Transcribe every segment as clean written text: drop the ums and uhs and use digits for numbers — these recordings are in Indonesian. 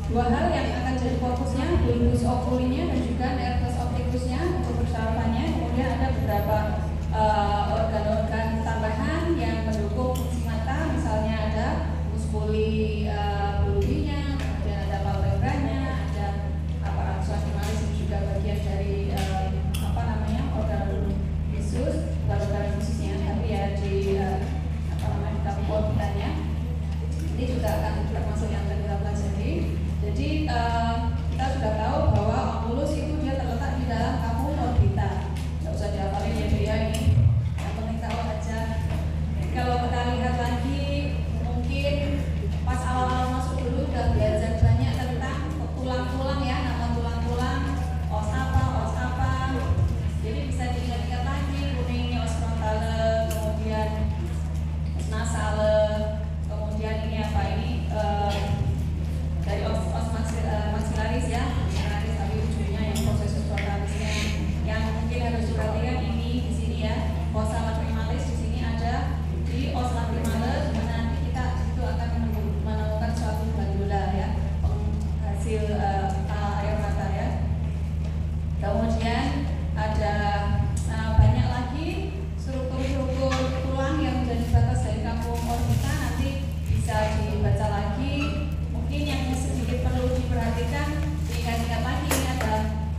dua hal yang akan jadi fokusnya, bulbus oculinya dan juga nervus opticusnya untuk persarafannya. Kemudian ada beberapa organ-organ tambahan yang mendukung fungsi mata, misalnya ada muskuli bulbinya, kemudian ada palpebranya, ada aparatus lacrimalis yang juga bagian dari organ visus, bukan organ visusnya, tapi ya di di orbitannya. Ini juga akan termasuk yang akan kita pelajari. Jadi kita sudah tahu bahwa oculus itu dia terletak di dalam kapsul orbita. Nggak usah dihafalin ya dia ini, yang penting tahu aja. Kalau kita lihat lagi, mungkin pas awal-awal masuk dulu udah belajar banyak tentang tulang-tulang ya, nama tulang-tulang, os apa. Jadi bisa diingat-ingat lagi, kuningnya os frontale, kemudian os nasale, kemudian ini apa ini dari os maxillaris ya, maxillaris tapi ujungnya yang processus frontalisnya. Yang mungkin harus diperhatikan ini di sini ya, fossa lacrimalis di sini ada di os lacrimalis, nanti kita itu akan menemukan suatu glandula ya, penghasil air mata ya. Kemudian ada banyak lagi struktur-struktur tulang yang menjadi batas dari kampung orbita, nanti bisa dibaca lagi. Mungkin yang sedikit perlu diperhatikan, diingat-ingat lagi, ini ada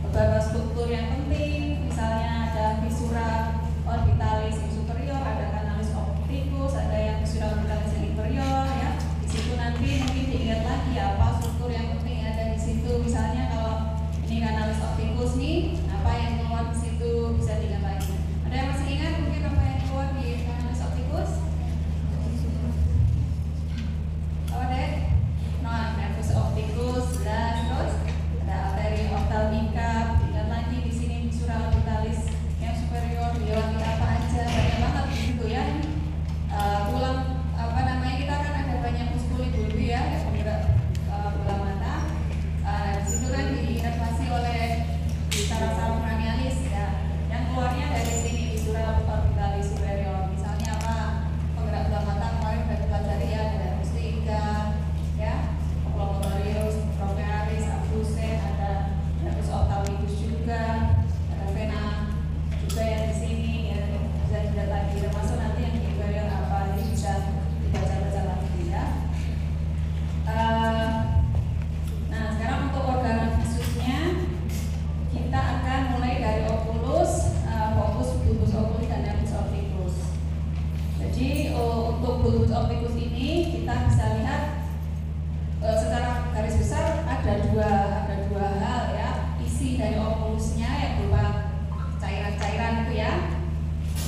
beberapa struktur yang penting, misalnya ada visura orbitalis yang superior, ada canalis opticus, ada yang visura orbitalis yang inferior ya. Di situ nanti mungkin diingat lagi apa struktur yang penting ada di situ. Misalnya kalau ini canalis opticus nih, apa yang keluar di situ bisa diingat lagi. Ada yang masih ingat mungkin apa yang keluar di canalis opticus? Apa deh? Nervus opticus, dan terus ada arteri ophthalmica. Ingat lagi di sini visura orbitalis yang superior, dilewati apa aja, banyak banget gitu ya. Tulang kita kan ada banyak muskuli bulbi ya, yang penggerak bola mata. Di situ kan diinervasi oleh saraf-saraf cranialis ya, yang keluarnya dari sini visura orbitalis superior. Misalnya apa? Penggerak bola mata kemarin sudah dipelajari ya, ada mustika ya, oculomotorius, trochlearis, abducens, ada nervus ophthalmicus juga, ada vena juga yang di sini ya, bisa dilihat lagi. Termasuk nanti yang di inferior apa, ini bisa dibaca-baca lagi ya. Nah sekarang untuk organ visusnya kita akan mulai dari oculus, fokus bulbus oculi dan nervus opticus. Jadi untuk bulbus opticus ini kita bisa lihat secara garis besar ada dua hal ya, isi dari oculusnya yang berupa cairan-cairan itu ya.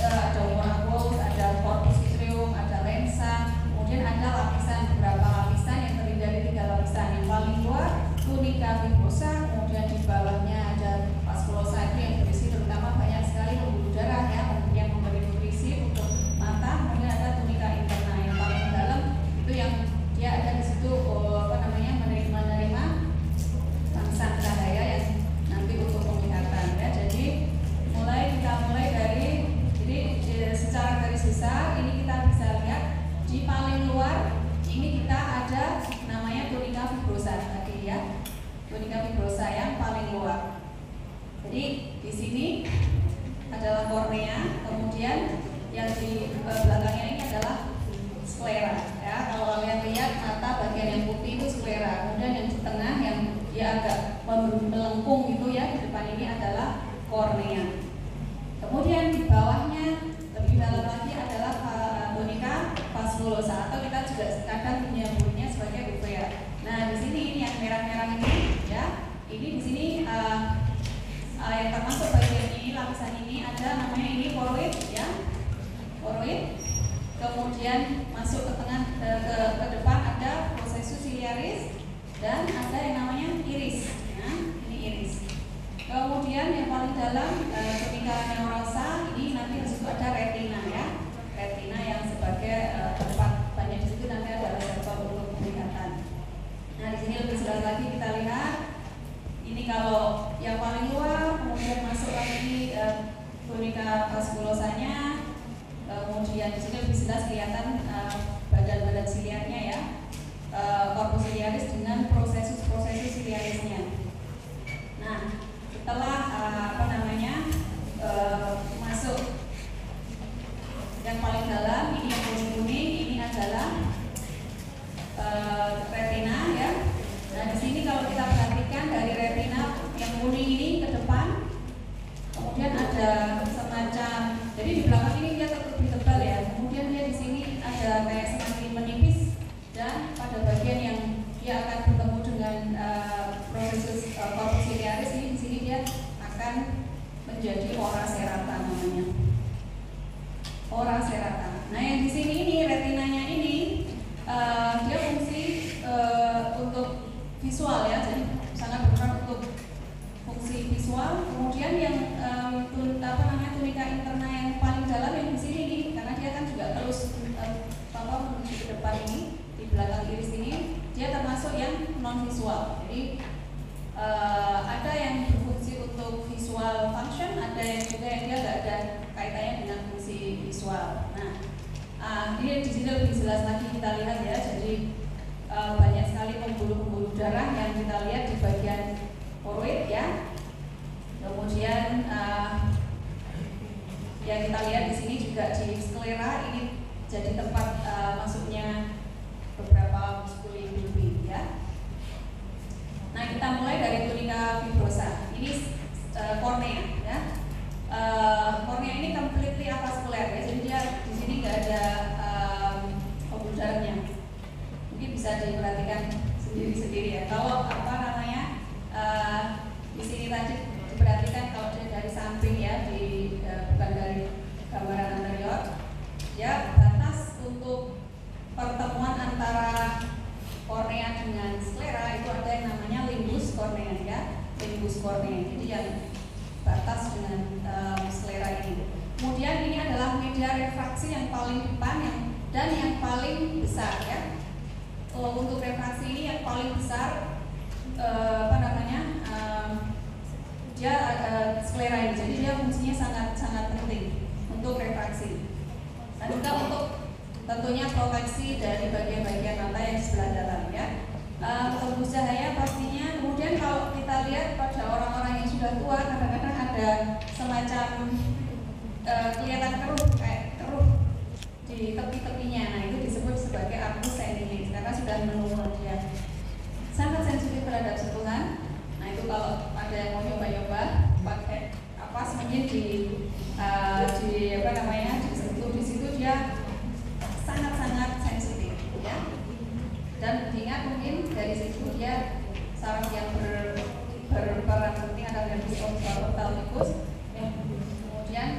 Ada humor aqueous, ada corpus vitreum, ada lensa, kemudian ada beberapa lapisan yang terdiri dari 3 lapisan. Yang paling luar tunica fibrosa, kemudian di bawahnya ada vasculosa yang berisi terutama banyak sekali pembuluh darah ya, yang memberi nutrisi untuk mata. Kemudian ada tunica interna yang paling dalam, itu yang dia ada di situ menerima langsang cahaya yang nanti untuk penglihatan ya. Jadi kita mulai dari, secara garis besar ini kita bisa lihat di paling luar ini kita ada namanya tunica fibrosa tadi ya, tunica fibrosa yang paling luar. Jadi di sini adalah kornea, kemudian yang di belakangnya ini adalah sklera ya. Kalau kalian lihat mata bagian yang putih itu sklera, kemudian yang di tengah yang dia agak melengkung gitu ya, di depan ini adalah kornea. Kemudian di bawahnya lebih dalam lagi adalah tunica vasculosa, atau kita juga kadang menyebutnya sebagai uvea. Nah di sini ini yang merah-merah ini ya, ini di sini yang termasuk bagian ini, lapisan ini ada namanya ini choroid ya, choroid. Kemudian masuk ke tengah ke depan ada processus ciliaris dan ada yang namanya iris. Nah ini iris. Kemudian yang paling dalam tunica neorosa, ini nanti di situ ada retina ya, retina yang sebagai tempat banyak di situ nanti ada reseptor untuk penglihatan. Nah di sini lebih jelas lagi kita lihat ini kalau yang paling luar, kemudian masuk lagi tunica vasculosanya, kemudian di sini lebih jelas kelihatan badan-badan siliarnya ya, corpus ciliaris dengan proses visual ya, jadi sangat berperan untuk fungsi visual. Kemudian yang tunika interna yang paling dalam yang di sini nih, karena dia kan juga terus menuju ke depan ini, di belakang iris ini, dia termasuk yang non visual. Jadi ada yang berfungsi untuk visual function, ada yang juga yang dia nggak ada kaitannya dengan fungsi visual. Nah, ini di sini lebih jelas lagi kita lihat ya. Jadi banyak sekali pembuluh-pembuluh darah yang kita lihat di bagian koroid ya. Kemudian yang kita lihat di sini juga di sklera, ini jadi tempat masuknya beberapa muskuli bulbi ya. Nah, kita mulai dari tunika fibrosa. Ini kornea ya. Kornea ini completely avascular ya. Jadi dia di sini nggak ada pembuluh darahnya. Mungkin bisa diperhatikan sendiri-sendiri ya. Kalau di sini tadi diperhatikan kalau dia dari samping ya, bukan dari gambaran anterior, ya batas untuk pertemuan antara kornea dengan sklera itu ada yang namanya limbus kornea ya, limbus kornea. Jadi yang batas dengan sklera ini. Kemudian ini adalah media refraksi yang paling depan dan yang paling besar ya. Untuk refraksi ini yang paling besar dia sklera ini. Jadi dia fungsinya sangat penting untuk refraksi. Dan juga untuk tentunya proteksi dari bagian-bagian mata yang sebelah dalam ya. Tembus cahaya pastinya. Kemudian kalau kita lihat pada orang-orang yang sudah tua, kadang-kadang ada semacam kelihatan kayak keruh di tepi-tepinya. Nah, itu disebut sebagai arcus senilis karena sudah menurun dia. Sangat sensitif terhadap sentuhan. Nah, itu kalau ada yang mau nyoba-nyoba pakai semuanya disentuh di situ, dia sangat sensitif ya. Dan ingat mungkin dari situ dia saraf yang berperan penting adalah nervus ophthalmicus. Kemudian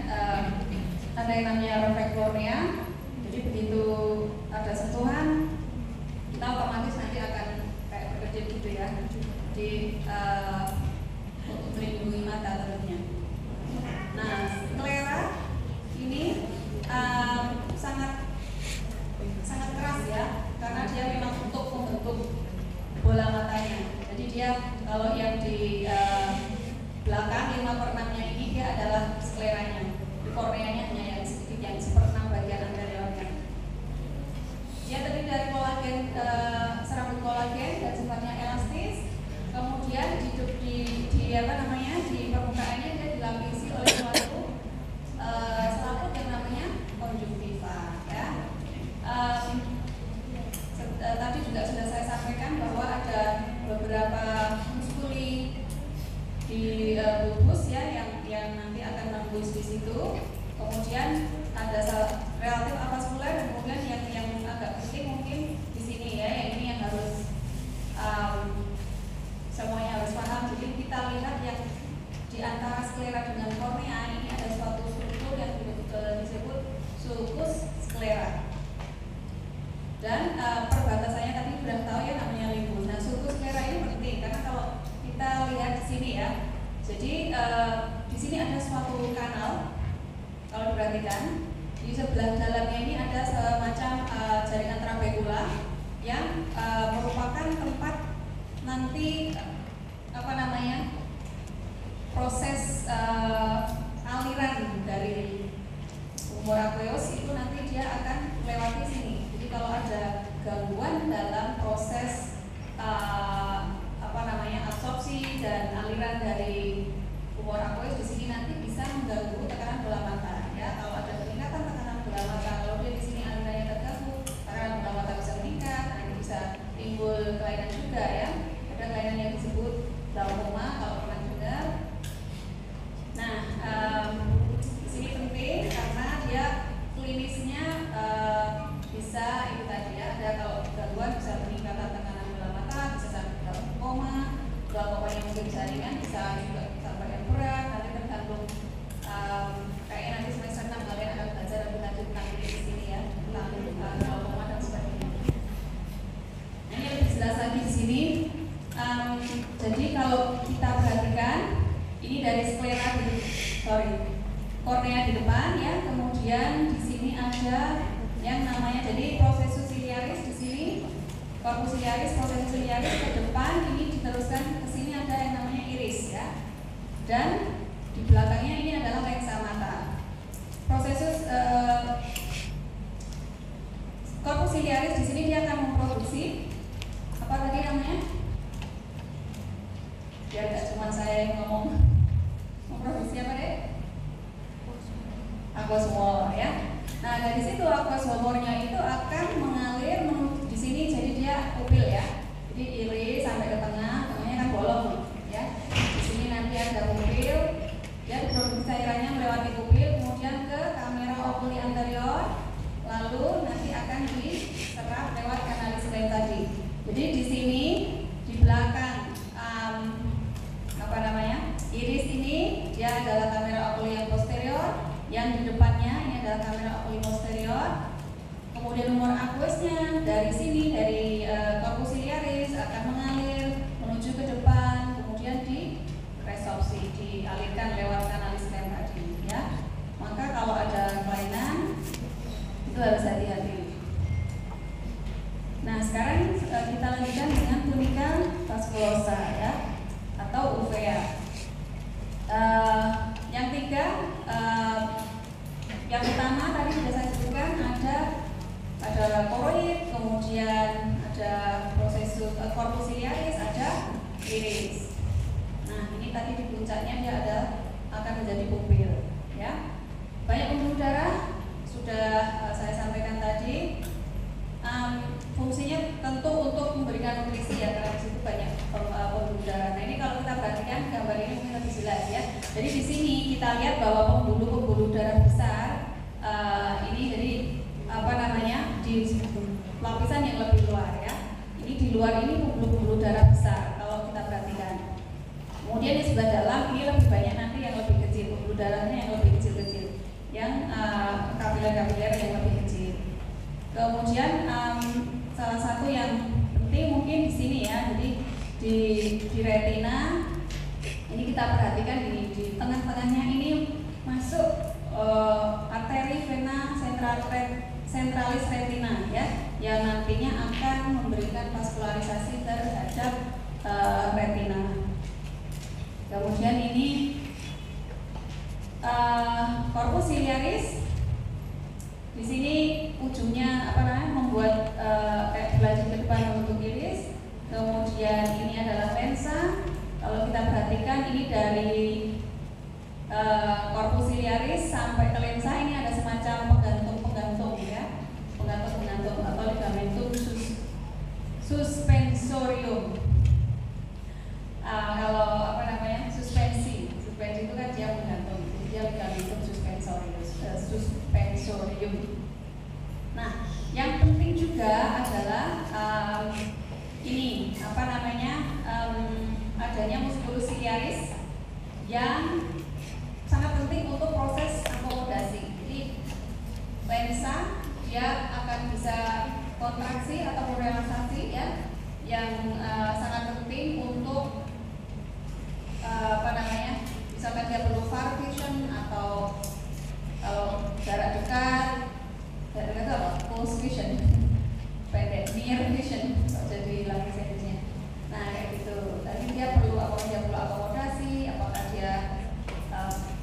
ada yang namanya refleks kornea. Jadi begitu ada sentuhan, kita otomatis nanti akan kayak berkedip gitu ya. Jadi untuk melindungi mata tentunya. Nah, sklera ini sangat keras ya, karena dia memang untuk membentuk bola matanya. Jadi dia kalau yang di belakang 5/6-nya ini dia adalah skleranya. Di korneanya hanya yang sedikit, yang 1/6 bagian anteriornya. Dia terdiri dari kolagen, serabut kolagen dan sifatnya elastis. Kemudian di permukaannya dia dilapisi oleh suatu selaput yang namanya konjungtiva ya. Tadi juga sudah saya sampaikan bahwa ada beberapa muskuli di bulbus ya yang nanti akan nembus di situ. Kemudian ada relatif avaskular dan kemudian yang agak penting mungkin di sini ya, yang ini yang harus semuanya harus paham. Jadi kita lihat yang di antara sklera dengan kornea ini ada suatu struktur yang disebut sulcus sklera. Dan perbatasannya tadi sudah tahu ya, namanya limbus. Nah, sulcus sklera ini penting karena kalau kita lihat di sini ya, jadi di sini ada suatu kanal. Kalau diperhatikan di sebelah dalamnya ini ada semacam jaringan trabekula yang merupakan tempat nanti proses aliran dari umur aqueous itu nanti dia akan melewati sini. Jadi kalau ada gangguan dalam proses absorpsi dan aliran dari umur aqueous di sini nanti bisa mengganggu tekanan bola mata ya. Kalau ada peningkatan tekanan bola mata, kalau dia di sini alirannya terganggu, tekanan bola mata bisa meningkat. Nah, ini bisa timbul kelainan juga ya. Ada kelainan yang disebut glaukoma kalau pernah dengar. Nah, di sini penting karena dia klinisnya bisa itu tadi ya, ada kalau gangguan bisa peningkatan tekanan bola mata, bisa sampai glaukoma. Glaukomanya mungkin bisa ringan, bisa juga sampai yang berat. Nanti tergantung kayaknya nanti semester 6 kalian akan belajar lebih lanjut tentang ini di sini ya, tentang glaukoma dan sebagainya. Ini lebih jelas lagi di sini. Jadi kalau kita perhatikan ini dari sklera kornea di depan ya, kemudian di sini ada yang namanya jadi prosesus ciliaris di sini, corpus ciliaris, prosesus ciliaris ke depan ini diteruskan ke sini ada yang namanya iris ya, dan di belakangnya ini adalah lensa mata. Prosesus corpus ciliaris di sini dia akan memproduksi apa tadi namanya? Biar gak cuma saya yang ngomong, memproduksi apa deh? Aqueous humor ya. Nah dari situ aqueous humornya itu akan mengalir di sini, jadi dia pupil ya. Jadi iris sampai ke tengah, tengahnya kan bolong ya. Di sini nanti ada pupil, dia produksi cairannya melewati pupil, kemudian ke kamera okuli anterior, lalu nanti akan diserap lewat kanalis lain tadi. Jadi di sini di belakang apa namanya iris ini dia adalah kamera okuli yang posterior, yang di depannya ini adalah kamera okuli posterior. Kemudian humor aqueousnya dari sini dari corpus ciliaris akan mengalir menuju ke depan, kemudian di resorpsi, dialirkan lewat kanalis lain tadi ya. Maka kalau ada kelainan itu harus hati-hati. Nah sekarang kita lanjutkan dengan tunica vasculosa ya, atau uvea. Yang tiga, yang utama tadi sudah saya sebutkan ada koroid, kemudian ada prosesus corpus ciliaris, ada iris. Nah ini tadi di puncaknya dia akan menjadi pupil ya. Banyak pembuluh darah sudah saya sampaikan tadi. Fungsinya tentu untuk memberikan nutrisi ya, karena di situ banyak pembuluh darah. Nah ini kalau kita perhatikan gambar ini mungkin lebih jelas ya. Jadi di sini kita lihat bahwa pembuluh darah besar ini jadi apa namanya di lapisan yang lebih luar ya. Ini di luar ini pembuluh darah besar kalau kita perhatikan. Kemudian di sebelah dalam ini lebih banyak nanti yang lebih kecil, pembuluh darahnya yang lebih kecil-kecil, yang kapiler-kapiler yang lebih kecil. Kemudian salah satu yang penting mungkin di sini ya, jadi di retina ini kita perhatikan di tengah-tengahnya ini masuk arteri vena centralis retina ya, yang nantinya akan memberikan vaskularisasi terhadap retina. Kemudian ini corpus ciliaris. Di sini ujungnya apa namanya membuat kayak berlanjut ke depan membentuk iris. Kemudian ini adalah lensa. Kalau kita perhatikan ini dari corpus ciliaris sampai ke lensa ini ada semacam penggantung ya, penggantung atau ligamentum suspensorium. Kalau apa namanya suspensi itu kan dia menggantung, jadi dia ligamentum suspensorium. Nah, yang penting juga adalah ini apa namanya adanya musculus ciliaris yang sangat penting untuk proses akomodasi. Jadi lensa dia akan bisa kontraksi atau relaksasi ya, yang sangat penting untuk apa namanya, misalkan dia perlu far vision atau kalau jarak dekat itu apa? Close vision, pendek, near vision, jadi lagi sejenisnya. Nah kayak gitu. Tadi dia perlu akomodasi, apakah dia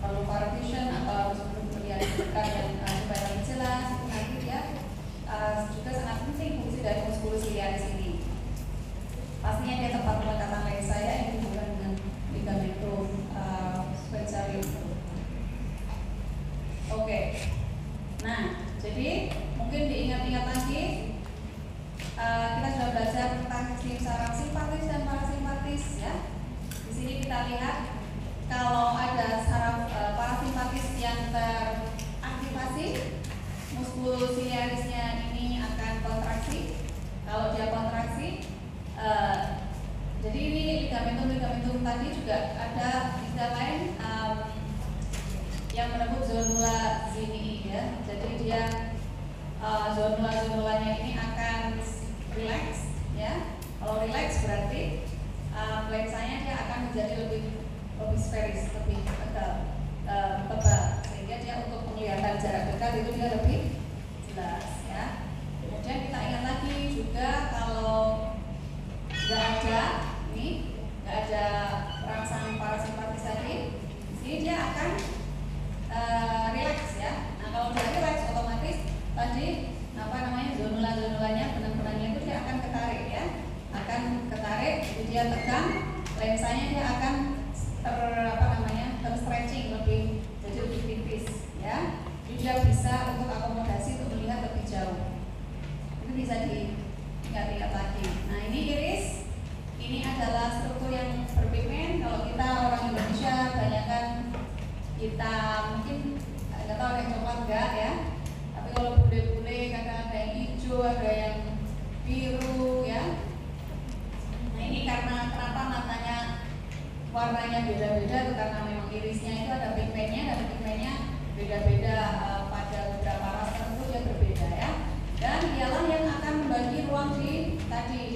perlu far vision atau harus melihat dekat dan supaya lebih jelas. Itu nanti dia juga sangat penting fungsi dari musculus ciliaris ini. Pastinya dia tempat pelekatan lensa ya, ini bukan dengan ligamentum suspensorium. Oke. Nah, jadi mungkin diingat-ingat lagi kita sudah belajar tentang sistem saraf simpatis dan parasimpatis ya. Di sini kita lihat kalau ada saraf parasimpatis yang teraktivasi, musculus ciliarisnya ini akan kontraksi. Kalau dia kontraksi, jadi ini ligamentum tadi juga ada istilah lain yang menyebut zonula zinii ya. Jadi dia zonulanya ini akan relax ya. Kalau relax berarti hemisferis, lebih tebal, sehingga dia untuk penglihatan jarak dekat itu dia lebih jelas ya. Kemudian kita ingat lagi juga kalau nggak ada perangsang parasimpatis tadi, ini dia akan relax ya. Nah kalau dia relax otomatis tadi zonula-zonulanya, benang-benangnya itu dia akan ketarik ya, jadi dia tegang, lensanya dia akan terstretching lebih, jadi lebih tipis ya. Jadi dia bisa untuk akomodasi untuk melihat lebih jauh. Itu bisa diingat-ingat lagi. Nah ini iris, ini adalah struktur yang berpigmen. Kalau kita orang Indonesia kebanyakan kita mungkin nggak tahu ada yang coklat enggak ya. Tapi kalau bule-bule kadang ada yang hijau, ada yang biru ya. Nah ini karena kenapa matanya warnanya beda-beda itu karena memang irisnya itu ada pigmennya, dan pigmennya beda-beda, pada beberapa ras tertentu dia berbeda ya. Dan dialah yang akan membagi ruang di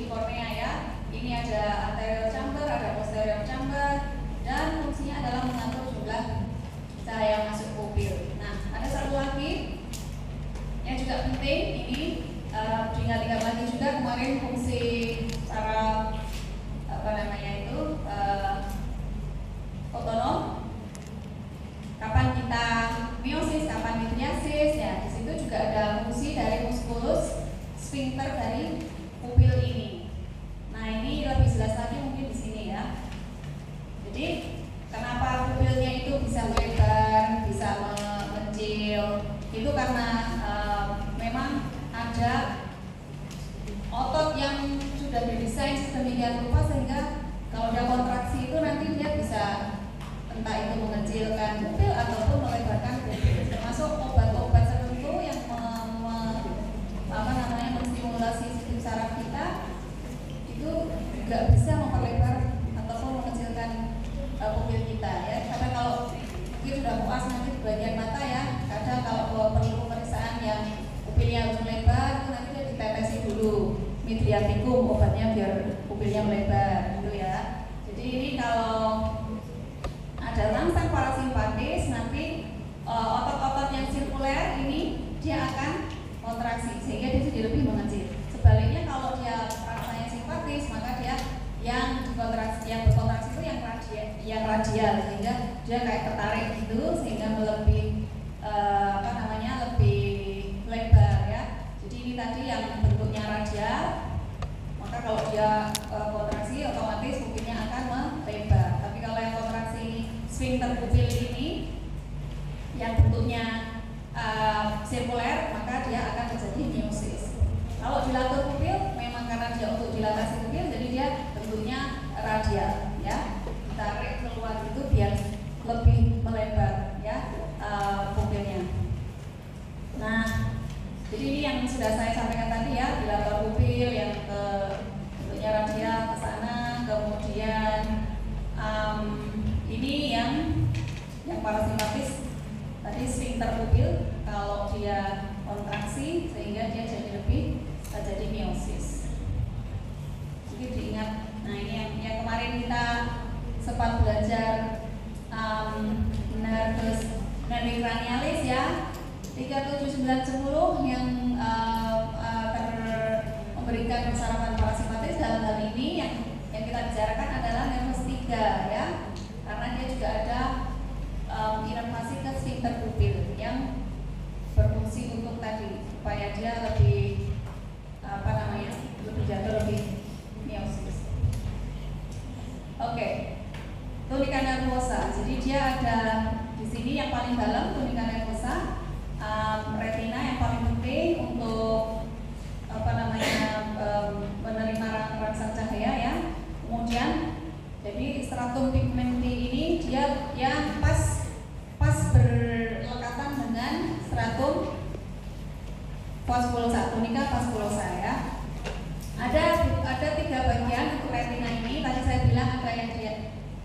kornea ya. Ini ada anterior chamber, ada posterior chamber, dan fungsinya adalah mengatur jumlah cahaya masuk pupil. Nah ada satu lagi yang juga penting, ini diingat-ingat lagi juga kemarin fungsi cara otonom, kapan kita meiosis, kapan midriasis ya. Di situ juga ada fungsi dari musculus sphincter dari pupil ini. Nah ini lebih jelas lagi mungkin di sini ya. Jadi kenapa pupilnya itu bisa melebar, bisa mengecil, itu karena memang ada otot yang sudah didesain sedemikian rupa sehingga kalau dia kontraksi itu nanti dia bisa entah itu mengecilkan pupil ataupun melebarkan pupil. Termasuk obat-obat tertentu yang menstimulasi sistem saraf kita itu juga bisa memperlebar ataupun mengecilkan pupil kita ya. Karena kalau mungkin sudah puas nanti di bagian mata ya, kadang kalau perlu pemeriksaan yang pupilnya harus melebar itu nanti dia ditetesi dulu midriaticum obatnya biar pupilnya melebar gitu ya. Jadi ini kalau ada rangsang parasimpatis nanti otot-otot yang sirkuler ini dia akan kontraksi sehingga dia jadi lebih mengecil. Sebaliknya kalau dia rangsangnya simpatis maka dia yang berkontraksi itu yang radial sehingga dia kayak tertarik gitu sehingga lebih lebih lebar ya. Jadi ini tadi yang bentuknya radial, maka kalau dia kontraksi otomatis pupilnya akan melebar. Tapi kalau yang kontraksi sphincter pupil ini yang bentuknya sirkuler, maka dia akan terjadi meiosis. Kalau dilatur pupil memang karena dia untuk dilatasi pupil, jadi dia bentuknya radial ya, ditarik keluar itu biar lebih melebar ya pupilnya. Nah jadi ini yang sudah saya sampaikan tadi ya, dilator pupil yang bentuknya radial ke sana, kemudian ini yang parasimpatis tadi sphincter pupil kalau dia kontraksi sehingga dia jadi lebih jadi meiosis. Jadi diingat. Nah ini yang kemarin kita sempat belajar nervus cranialis ya. 3, 7, 9, 10 yang memberikan persarafan parasimpatis. Dalam hal ini yang kita bicarakan adalah nervus 3 ya, karena dia juga ada inervasi ke sphincter pupil yang berfungsi untuk tadi supaya dia lebih lebih jatuh, lebih meiosis. Oke. Tunica nervosa. Jadi dia ada di sini yang paling dalam tunica nervosa. Retina yang paling penting untuk menerima rangsang cahaya ya. Kemudian jadi stratum pigmenti ini dia yang pas berlekatan dengan stratum vasculosa, tunica vasculosa ya. Ada 3 bagian untuk retina ini. Tadi saya bilang ada yang dia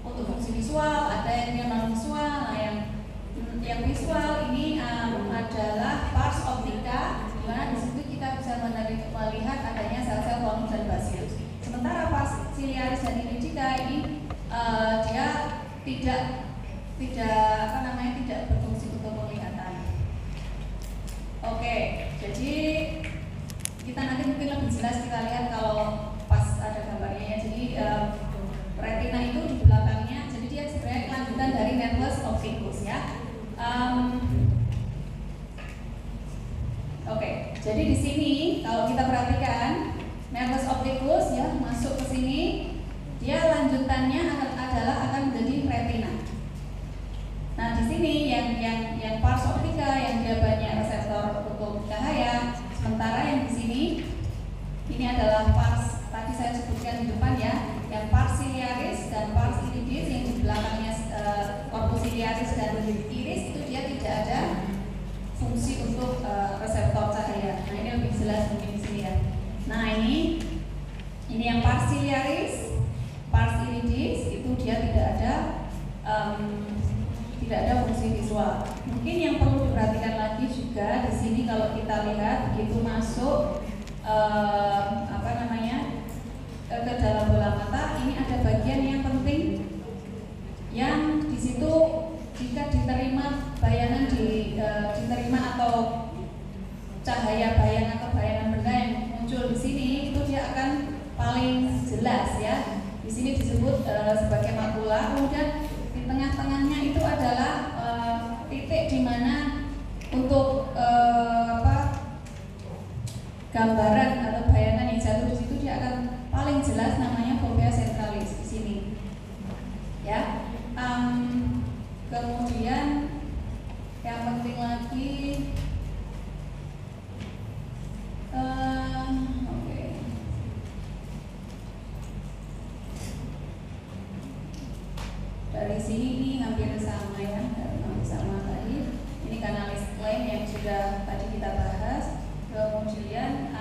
untuk fungsi visual, ada yang dia non visual. Nah yang visual ini adalah pars optica, di mana di situ kita bisa melihat adanya sel-sel konus dan basius. Sementara pars ciliaris dan iridica ini dia tidak berfungsi untuk penglihatan. Oke, jadi kita nanti mungkin lebih jelas kita lihat kalau pas ada gambarnya ya. Jadi retina itu di belakangnya, jadi dia sebenarnya lanjutan dari nervus opticus ya. Oke, jadi di sini kalau kita perhatikan nervus opticus ya masuk ke sini, dia lanjutannya akan menjadi retina. Nah di sini yang pars optica yang dia banyak reseptor untuk cahaya, sementara yang di sini ini adalah pars tadi saya sebutkan di depan ya, yang pars ciliaris dan pars iridis, yang di belakangnya corpus ciliaris dan iris itu dia tidak ada fungsi untuk reseptor cahaya. Nah ini lebih jelas mungkin di sini ya. Nah ini yang pars ciliaris, pars iridis itu dia tidak ada fungsi visual. Mungkin yang perlu diperhatikan lagi juga di sini kalau kita lihat begitu masuk ke dalam bola mata, ini ada bagian yang penting yang di situ jika diterima bayangan diterima atau cahaya bayang atau bayangan benda yang muncul di sini itu dia akan paling jelas ya. Di sini disebut sebagai makula. Kemudian di tengah-tengahnya itu adalah titik di mana untuk gambaran atau bayangan yang jatuh di situ dia akan paling jelas, namanya fovea centralis di sini. Ya. Kemudian yang penting lagi dari sini ini hampir sama ya, hampir sama tadi. Ini kanalis Klein yang sudah tadi kita bahas. Kemudian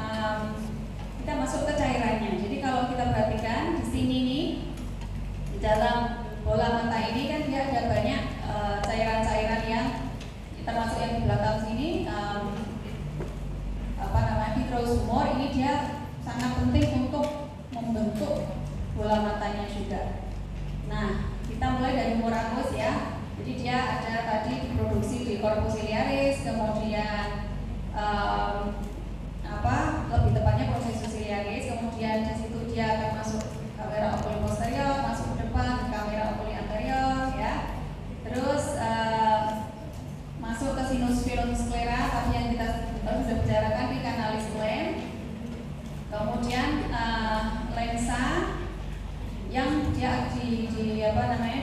kita masuk ke cairannya. Jadi kalau kita perhatikan di sini nih, di dalam bola mata ini kan dia ada banyak cairan-cairan yang termasuk yang di belakang sini vitreous humor. Ini dia sangat penting untuk membentuk bola matanya juga. Nah, kita mulai dari humor aqueous ya. Jadi dia ada tadi diproduksi di corpus ciliaris, kemudian lebih tepatnya proses ciliaris, kemudian di situ dia akan masuk kamera oculi posterior, masuk ke depan ke kamera oculi anterior ya. Terus masuk ke sinus filum sclera tadi yang kita sudah bicarakan di kanalis Klein. Kemudian lensa yang dia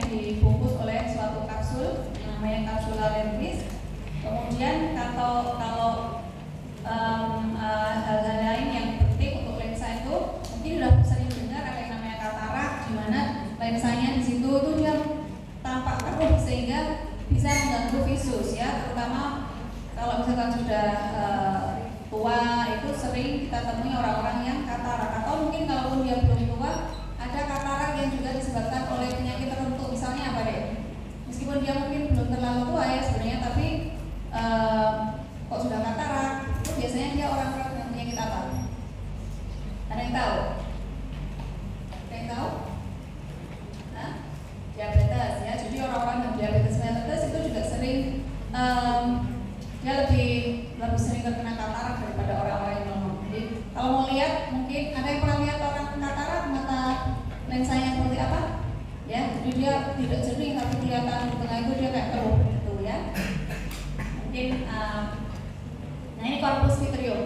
dibungkus oleh suatu kapsul yang namanya kapsula lentis. Kemudian kalau hal-hal lain yang penting untuk lensa itu mungkin sudah sering dengar ada yang namanya katarak, di mana lensanya di situ itu dia tampak keruh sehingga bisa mengganggu visus ya, terutama kalau misalkan sudah tua itu sering kita temui orang-orang yang katarak, atau mungkin kalaupun dia belum tua ada katarak yang juga disebabkan oleh penyakit tertentu. Misalnya apa deh? Meskipun dia mungkin belum terlalu tua ya sebenarnya, tapi kok sudah katarak, itu biasanya dia orang-orang dengan penyakit apa? Ada yang tahu? Ada yang tahu? Nah, diabetes ya. Jadi orang-orang yang diabetes mellitus itu juga sering dia lebih sering terkena katarak daripada orang-orang yang normal. Jadi kalau mau lihat, mungkin ada yang pernah lihat orang katarak mata lensanya seperti apa? Ya, jadi dia tidak jernih tapi kelihatan di tengah itu dia kayak keruh gitu ya. Mungkin nah ini corpus vitreum.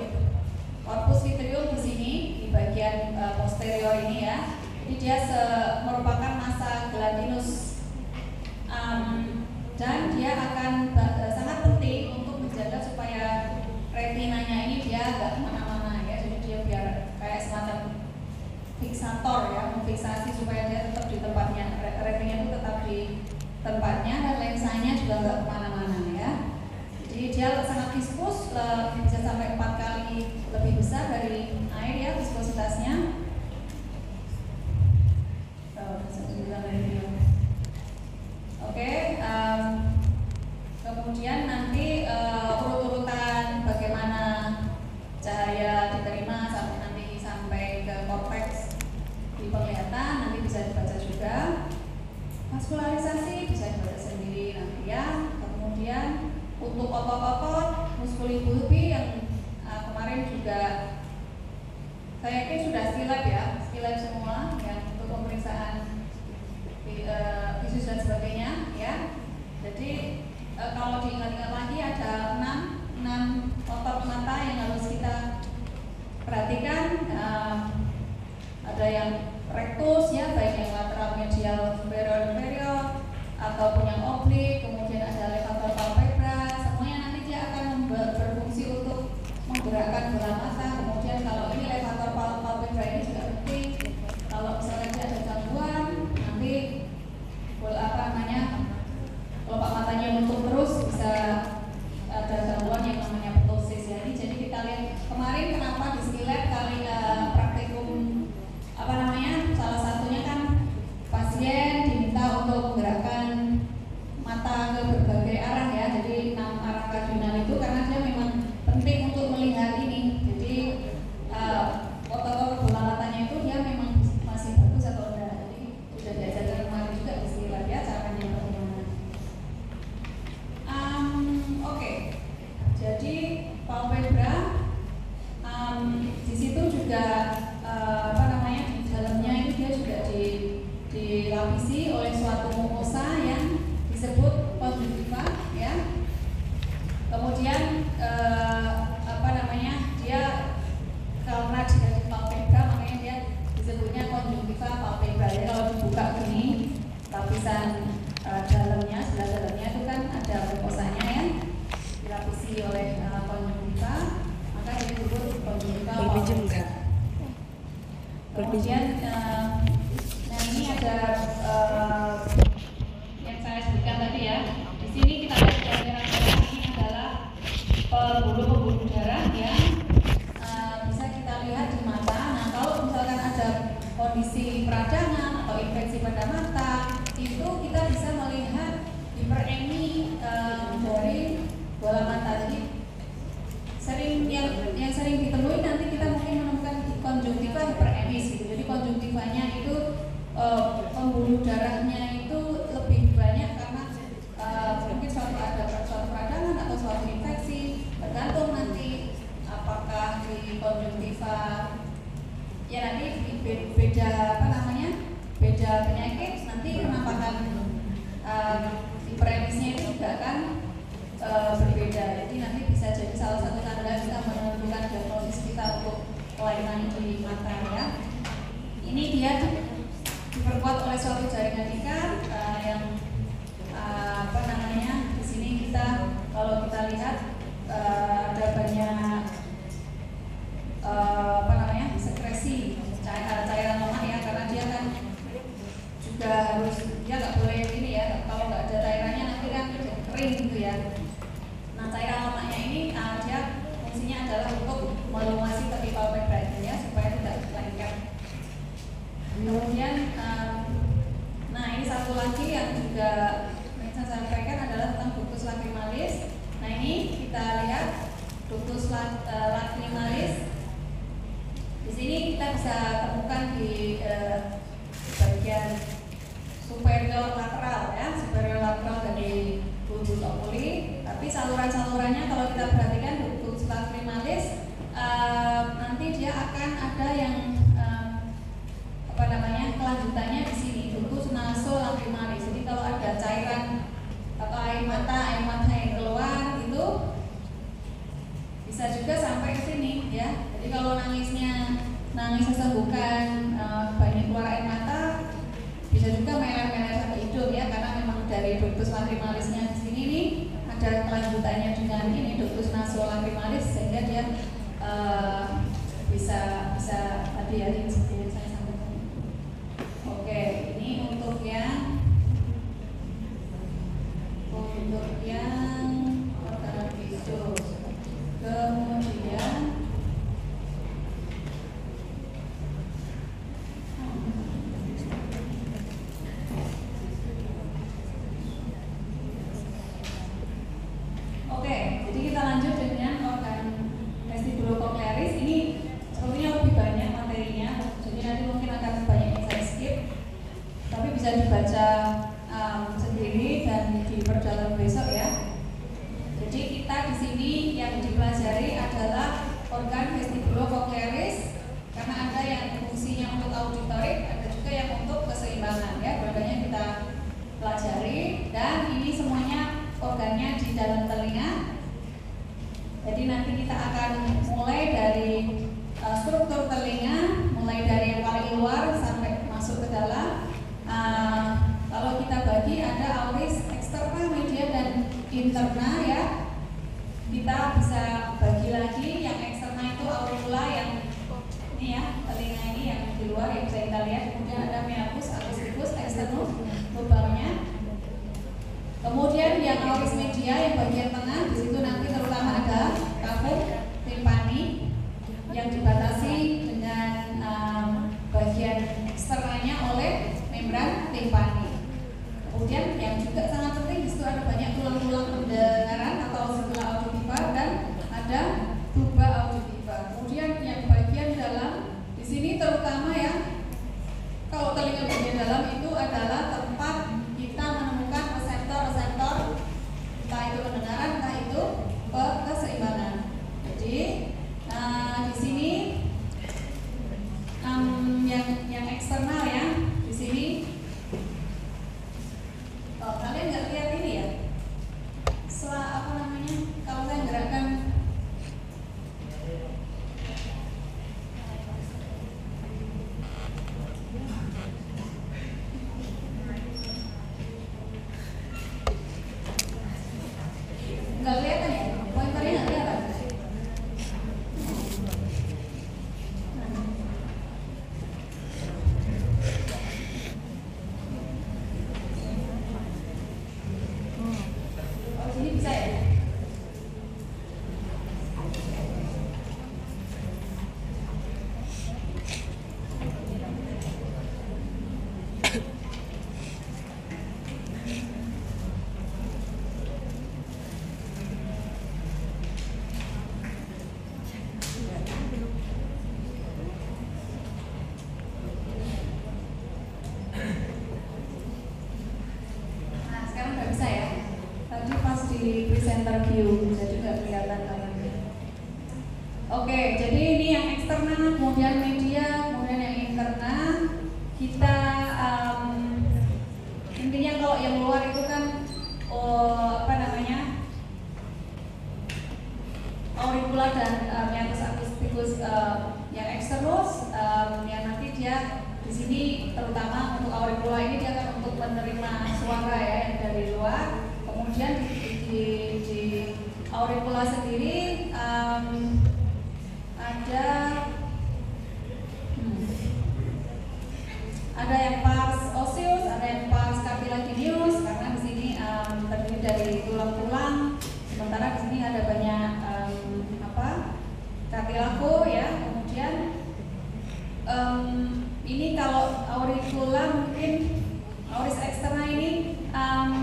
Corpus vitreum di sini di bagian posterior ini ya. Jadi dia merupakan massa glandinus dan dia akan sangat penting untuk menjaga supaya retinanya ini dia nggak kemana-mana ya. Jadi dia biar kayak semacam fiksator ya, memfiksasi supaya dia tetap di tempatnya, retinanya itu tetap di tempatnya dan lensanya juga nggak kemana-mana ya. Jadi dia sangat viskus, bisa sampai 4 kali lebih besar dari air ya viskositasnya. Oke, kemudian nanti urut-urutan bagaimana cahaya diterima sampai ke korteks di penglihatan nanti bisa dibaca juga. Vaskularisasi untuk otot-otot, muskuli-bulbi yang kemarin juga saya yakin sudah skilab ya, skilab semua yang untuk pemeriksaan visus dan sebagainya ya. Jadi kalau diingat-ingat lagi ada 6 otot mata yang harus kita perhatikan. Ada yang rectus ya, baik yang lateral medial superior inferior ataupun yang oblik, kemudian ada levator palpebra, semuanya nanti dia akan berfungsi untuk menggerakkan bola mata. Kemudian kalau ini levator palpebra ini juga penting, kalau misalnya dia ada gangguan nanti kelopak matanya menutup terus, bisa ada gangguan yang namanya ptosis ya. Jadi kita lihat kemarin kenapa di skilab kali praktikum salah satunya kan pasien diminta untuk menggerakkan mata ke berbagai arah ya. Jadi 6 arah kardinal itu karena dia memang penting untuk melihat ini. Jadi otot-otot bola matanya itu dia memang masih bagus atau enggak. Jadi sudah diajarkan kemarin juga di skilab ya caranya bagaimana. Oke. Jadi palpebra di situ juga di dalamnya itu dia juga dilapisi oleh suatu mukosa yang disebut konjungtiva ya. Kemudian dia karena dia di palpebra makanya dia disebutnya konjungtiva palpebra. Jadi kalau dibuka gini lapisan dalamnya, sebelah dalamnya itu kan ada mukosanya yang dilapisi oleh konjungtiva, maka dia disebut konjungtiva palpebra. Kemudian ini ada yang saya sebutkan tadi ya. Di sini kita lihat merah-merah ini adalah pembuluh-pembuluh darah yang bisa kita lihat di mata. Nah, kalau misalkan ada kondisi peradangan atau infeksi pada mata, itu kita bisa melihat hiperemi dari bola mata. Jadi yang sering ditemui nanti kita mungkin menemukan konjungtiva hiperemis gitu. Jadi konjungtivanya itu pembuluh darahnya itu lebih banyak karena mungkin ada suatu peradangan atau suatu infeksi, tergantung nanti apakah di konjungtiva ya nanti beda penyakit nanti penampakan hiperemisnya itu juga akan berbeda. Jadi nanti bisa jadi salah satu tanda kita menentukan diagnosis kita untuk kelainan di mata ya. Ini dia diperkuat oleh suatu jaringan ikat yang di sini kita kalau kita lihat ada banyak sekresi cairan lemak ya, karena dia kan juga harus dia nggak boleh ini ya, kalau nggak ada cairannya nanti kan kering gitu ya. Nah, cairan lemaknya ini dia fungsinya adalah untuk melumasi tepi palpebra ya supaya tidak lengket. Kemudian ini satu lagi yang juga saya sampaikan adalah tentang ductus lacrimalis. Nah, ini kita lihat ductus lacrimalis. Di sini kita bisa temukan di bagian superior lateral ya, superior lateral dari bulbus oculi. Tapi saluran-salurannya kalau kita perhatikan ductus lacrimalis nanti dia akan ada yang kelanjutannya di sini ductus nasolacrimalis. Jadi kalau ada cairan atau air mata yang keluar itu bisa juga sampai ke sini ya. Jadi kalau nangis sesenggukan banyak keluar air mata, bisa juga meler-meler sampai hidung ya, karena memang dari ductus lacrimalisnya di sini nih ada kelanjutannya dengan ini ductus nasolacrimalis, sehingga dia bisa tadi ya ini seperti yang saya sampaikan. Oke, ini untuk yang organ visus. Kemudian jadi kita lanjut dengan organ vestibulocochlearis. Ini sepertinya lebih banyak materinya, jadi nanti mungkin akan banyak yang saya skip, tapi bisa dibaca sendiri dan diperdalam besok ya. Jadi kita di sini yang dipelajari adalah organ vestibulocochlearis, karena ada yang fungsinya untuk auditorik, ada juga yang untuk keseimbangan ya. Dua-duanya kita pelajari, dan ini semuanya organnya di dalam telinga. Jadi nanti kita akan mulai dari struktur telinga, mulai dari yang paling luar sampai masuk ke dalam. Kalau kita bagi ada auris eksterna, media, dan interna ya. Kita bisa bagi lagi yang eksterna itu auricula yang ini ya, telinga ini yang di luar yang bisa kita lihat. Kemudian ada meatus, acusticus, externus, lubangnya. Kemudian yang auris media yang bagian tengah, di situ nanti terutama ada kafum timpani yang dibatasi dengan bagian eksternanya oleh membran timpani. Kemudian yang juga sangat penting, di situ ada banyak tulang-tulang pendengaran atau sebelah auditiva, dan ada tuba auditiva. Kemudian yang bagian dalam di sini terutama ya, kalau telinga bagian dalam itu adalah tempat kita menemukan reseptor-reseptor, entah itu pendengaran, entah itu keseimbangan. Jadi di sini yang eksternal ya, di sini kalian nggak lihat ini ya, setelah apa namanya, kalau saya gerakkan nggak kelihatan ya, pointernya nggak kelihatan. Ini bisa ya? Nah, sekarang udah bisa ya? Tadi pas di presenter view jadi nggak kelihatan kalian. Oke, jadi ini yang eksternal, kemudian media, kemudian yang interna. Kita intinya kalau yang luar itu kan apa namanya, auricula dan meatus acusticus yang eksternus, yang nanti dia di sini terutama untuk auricula ini dia akan untuk menerima suara ya yang dari luar. Kemudian di auricula sendiri ada yang pars osseus, ada yang pars cartilaginous, karena di sini terdiri dari tulang-tulang. Sementara di sini ada banyak cartilago ya. Kemudian ini kalau auricula mungkin auris eksterna ini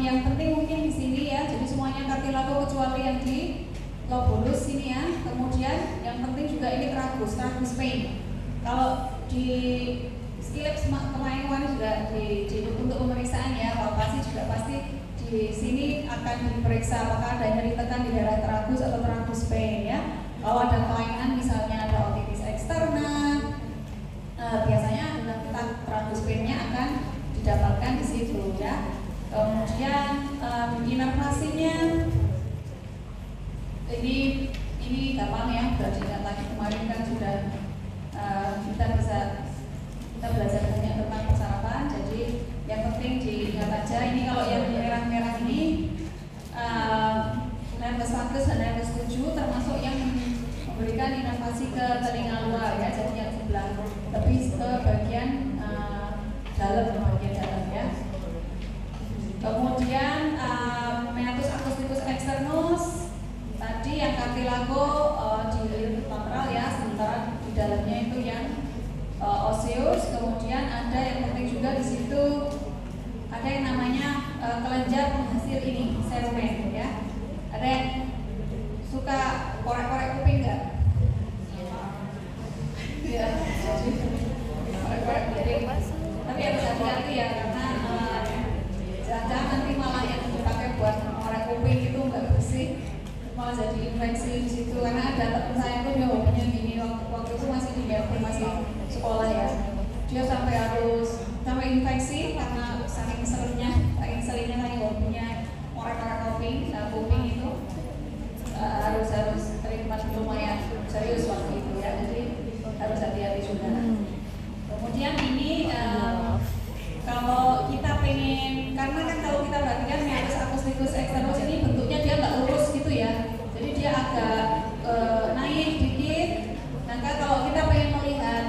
yang penting mungkin di sini ya. Jadi semuanya cartilago kecuali yang di lobulus sini ya. Kemudian yang penting juga ini tragus pain. Kalau di Skilleps kemarin juga untuk pemeriksaan ya, palpasi juga pasti di sini akan diperiksa apakah ada nyeri tekan di daerah tragus atau tragus pain ya. Kalau ada kelainan misalnya ada otitis eksterna, biasanya tragus pain-nya akan didapatkan di situ ya. Kemudian inervasinya ini gampang ya, sudah diingat lagi kemarin kan sudah kita belajar banyak tentang persarafan. Jadi yang penting diingat aja, ini kalau yang merah-merah ini nervus vagus dan nervus 7 termasuk yang memberikan inervasi ke telinga luar ya. Jadi yang sebelah lebih ke bagian bagian dalam ya. Kemudian meatus acusticus externus tadi yang cartilago di lateral ya, sementara di dalamnya itu yang osseus. Kemudian ada yang penting juga di situ ada yang namanya kelenjar penghasil ini cerumen ya. Ada yang suka korek-korek kuping nggak? Ya, korek-korek kuping. Tapi harus hati-hati ya, karena jangan nanti malah yang dipakai buat korek kuping itu nggak bersih. malah jadi infeksi di situ karena ada teman saya itu dia hobinya gini waktu itu masih di BFT masih sekolah ya, dia sampai infeksi karena saking saking hobinya ngorek-ngorek kuping itu harus treatment lumayan serius waktu itu ya, jadi harus hati-hati juga. Kemudian ini kalau kita pengen, karena kan kalau kita perhatikan meatus acousticus externus ini bentuknya dia nggak lurus gitu ya, jadi dia agak naik dikit. Maka kalau kita pengen melihat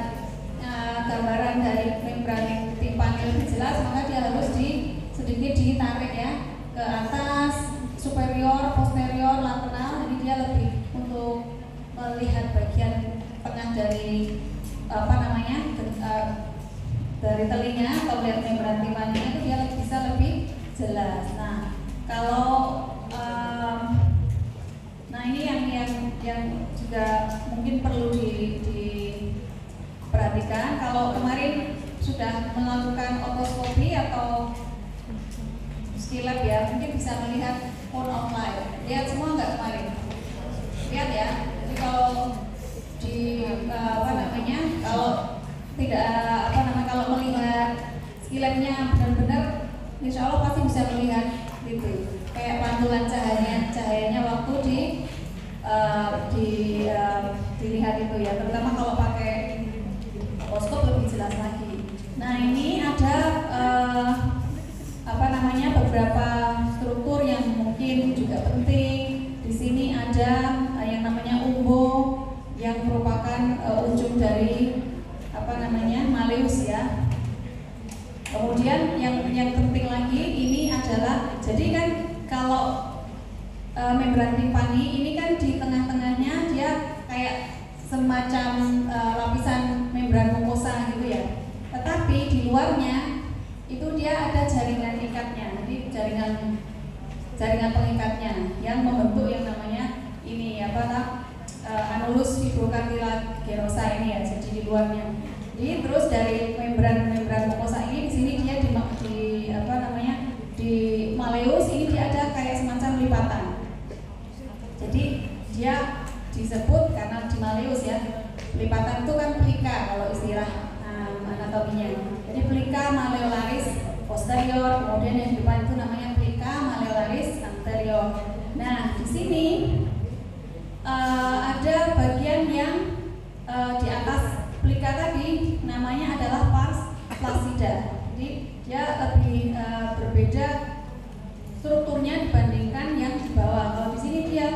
gambaran dari membran timpani lebih jelas, maka dia harus sedikit ditarik ya ke atas, superior, posterior, lateral. Jadi dia lebih untuk melihat bagian tengah dari dari telinga atau lihat membran timpaninya itu dia bisa lebih jelas. Nah kalau ini yang juga mungkin perlu diperhatikan. Kalau kemarin sudah melakukan otoskopi atau skilab ya, mungkin bisa melihat phone of light. Lihat semua nggak kemarin? Lihat ya. Jadi kalau kalau tidak kalau melihat skilabnya benar-benar, insya Allah pasti bisa melihat gitu. Kayak pantulan cahayanya waktu dilihat itu ya, terutama kalau pakai otoskop lebih jelas lagi. Nah ini ada beberapa struktur yang mungkin juga penting. Di sini ada yang namanya umbo yang merupakan ujung dari malleus ya. Kemudian yang penting lagi ini adalah, jadi kan kalau membran timpani ini kan di tengah-tengahnya dia kayak semacam lapisan membran mukosa gitu ya. Tetapi di luarnya itu dia ada jaringan ikatnya, jadi jaringan pengikatnya yang membentuk yang namanya ini anulus fibrocartilagerosa ini ya. Jadi di luarnya. Jadi terus dari membran mukosa ini di sini dia di malleus ini dia ada kayak semacam lipatan. Jadi dia disebut karena di malleus ya, lipatan itu kan plika kalau istilah anatominya. Jadi plika malleolaris posterior, kemudian yang di depan itu namanya plika malleolaris anterior. Nah di sini ada bagian yang di atas plika tadi namanya adalah pars flaccida. Jadi dia lebih berbeda strukturnya dibandingkan yang di bawah. Kalau di sini dia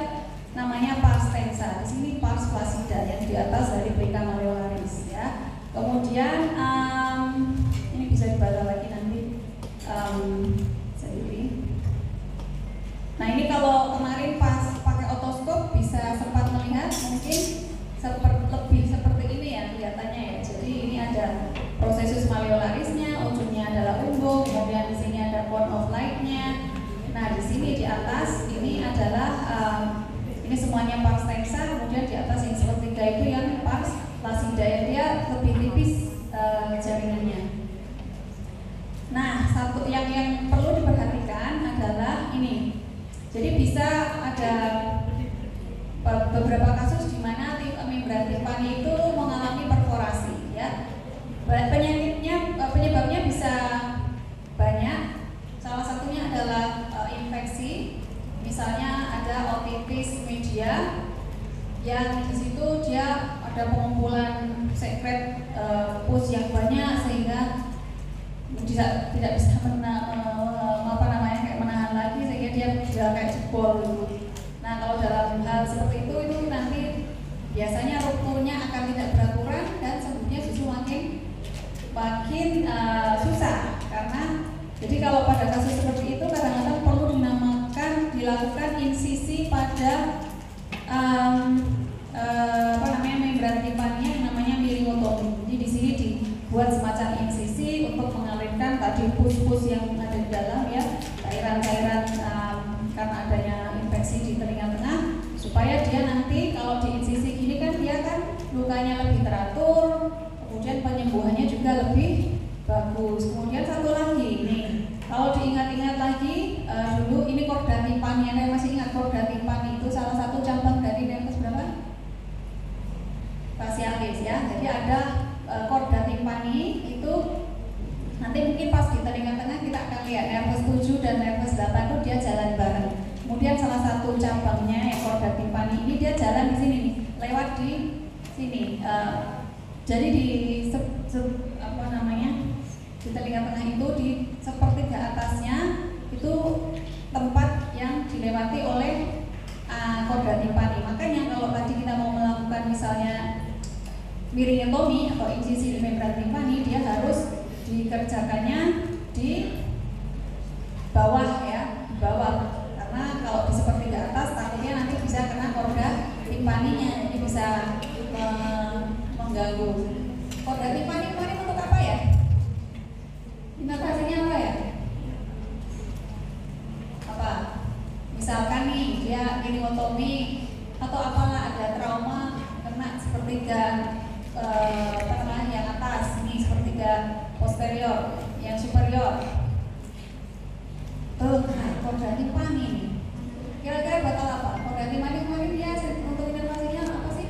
namanya pars tensa, di sini pars flaccida yang di atas dari plika malleolaris ya. Kemudian ini bisa dibaca lagi nanti Nah ini kalau kemarin pas pakai otoskop bisa sempat melihat mungkin lebih seperti ini ya kelihatannya ya. Jadi ini ada prosesus malleolarisnya, ujungnya adalah umbo, kemudian di sini ada cone of light-nya. Nah di sini di atas ini adalah ini semuanya pars tensa, kemudian di atas yang sepertiga itu yang pars flaccida, dia lebih tipis jaringannya. Nah satu yang perlu diperhatikan adalah ini. Jadi bisa ada beberapa kasus di mana membran timpani itu mengalami perforasi ya. Penyebabnya bisa banyak. Salah satunya adalah infeksi. Misalnya ada otitis media yang di situ dia ada pengumpulan sekret pus yang banyak sehingga tidak bisa menahan lagi, sehingga dia kayak jebol gitu. Nah kalau dalam hal seperti itu nanti biasanya rupturnya akan tidak beraturan dan sembuhnya justru makin susah. Karena jadi kalau pada kasus seperti itu kadang-kadang perlu dilakukan insisi pada membran timpaninya yang namanya myringotomi. Jadi di sini dibuat semacam insisi untuk mengalirkan tadi pus-pus yang ada di dalam ya, cairan-cairan karena adanya infeksi di telinga tengah, supaya dia nanti kalau di insisi gini kan dia kan lukanya lebih teratur, kemudian penyembuhannya juga lebih bagus. Kemudian satu lagi nih, kalau diingat-ingat lagi dulu ini korda timpani, Anda masih ingat korda timpani itu salah satu korda timpani ini dia jalan di sini nih, lewat di sini. Jadi di apa namanya, di telinga tengah itu di sepertiga atasnya itu tempat yang dilewati oleh korda timpani. Makanya kalau tadi kita mau melakukan misalnya miringotomi atau insisi di membran timpani, dia harus dikerjakannya di bawah ya, di bawah. Karena kalau di sepertiga atas takutnya nanti bisa kena korda timpaninya, jadi bisa mengganggu. Korda timpani kemarin untuk apa ya? Inovasinya apa ya? Apa? Misalkan nih dia miringotomi atau apalah, ada trauma kena sepertiga yang atas, ini sepertiga posterior, yang superior. Korda timpani nih. Kira-kira bakal apa? Korda timpani kemarin dia untuk inovasinya apa sih?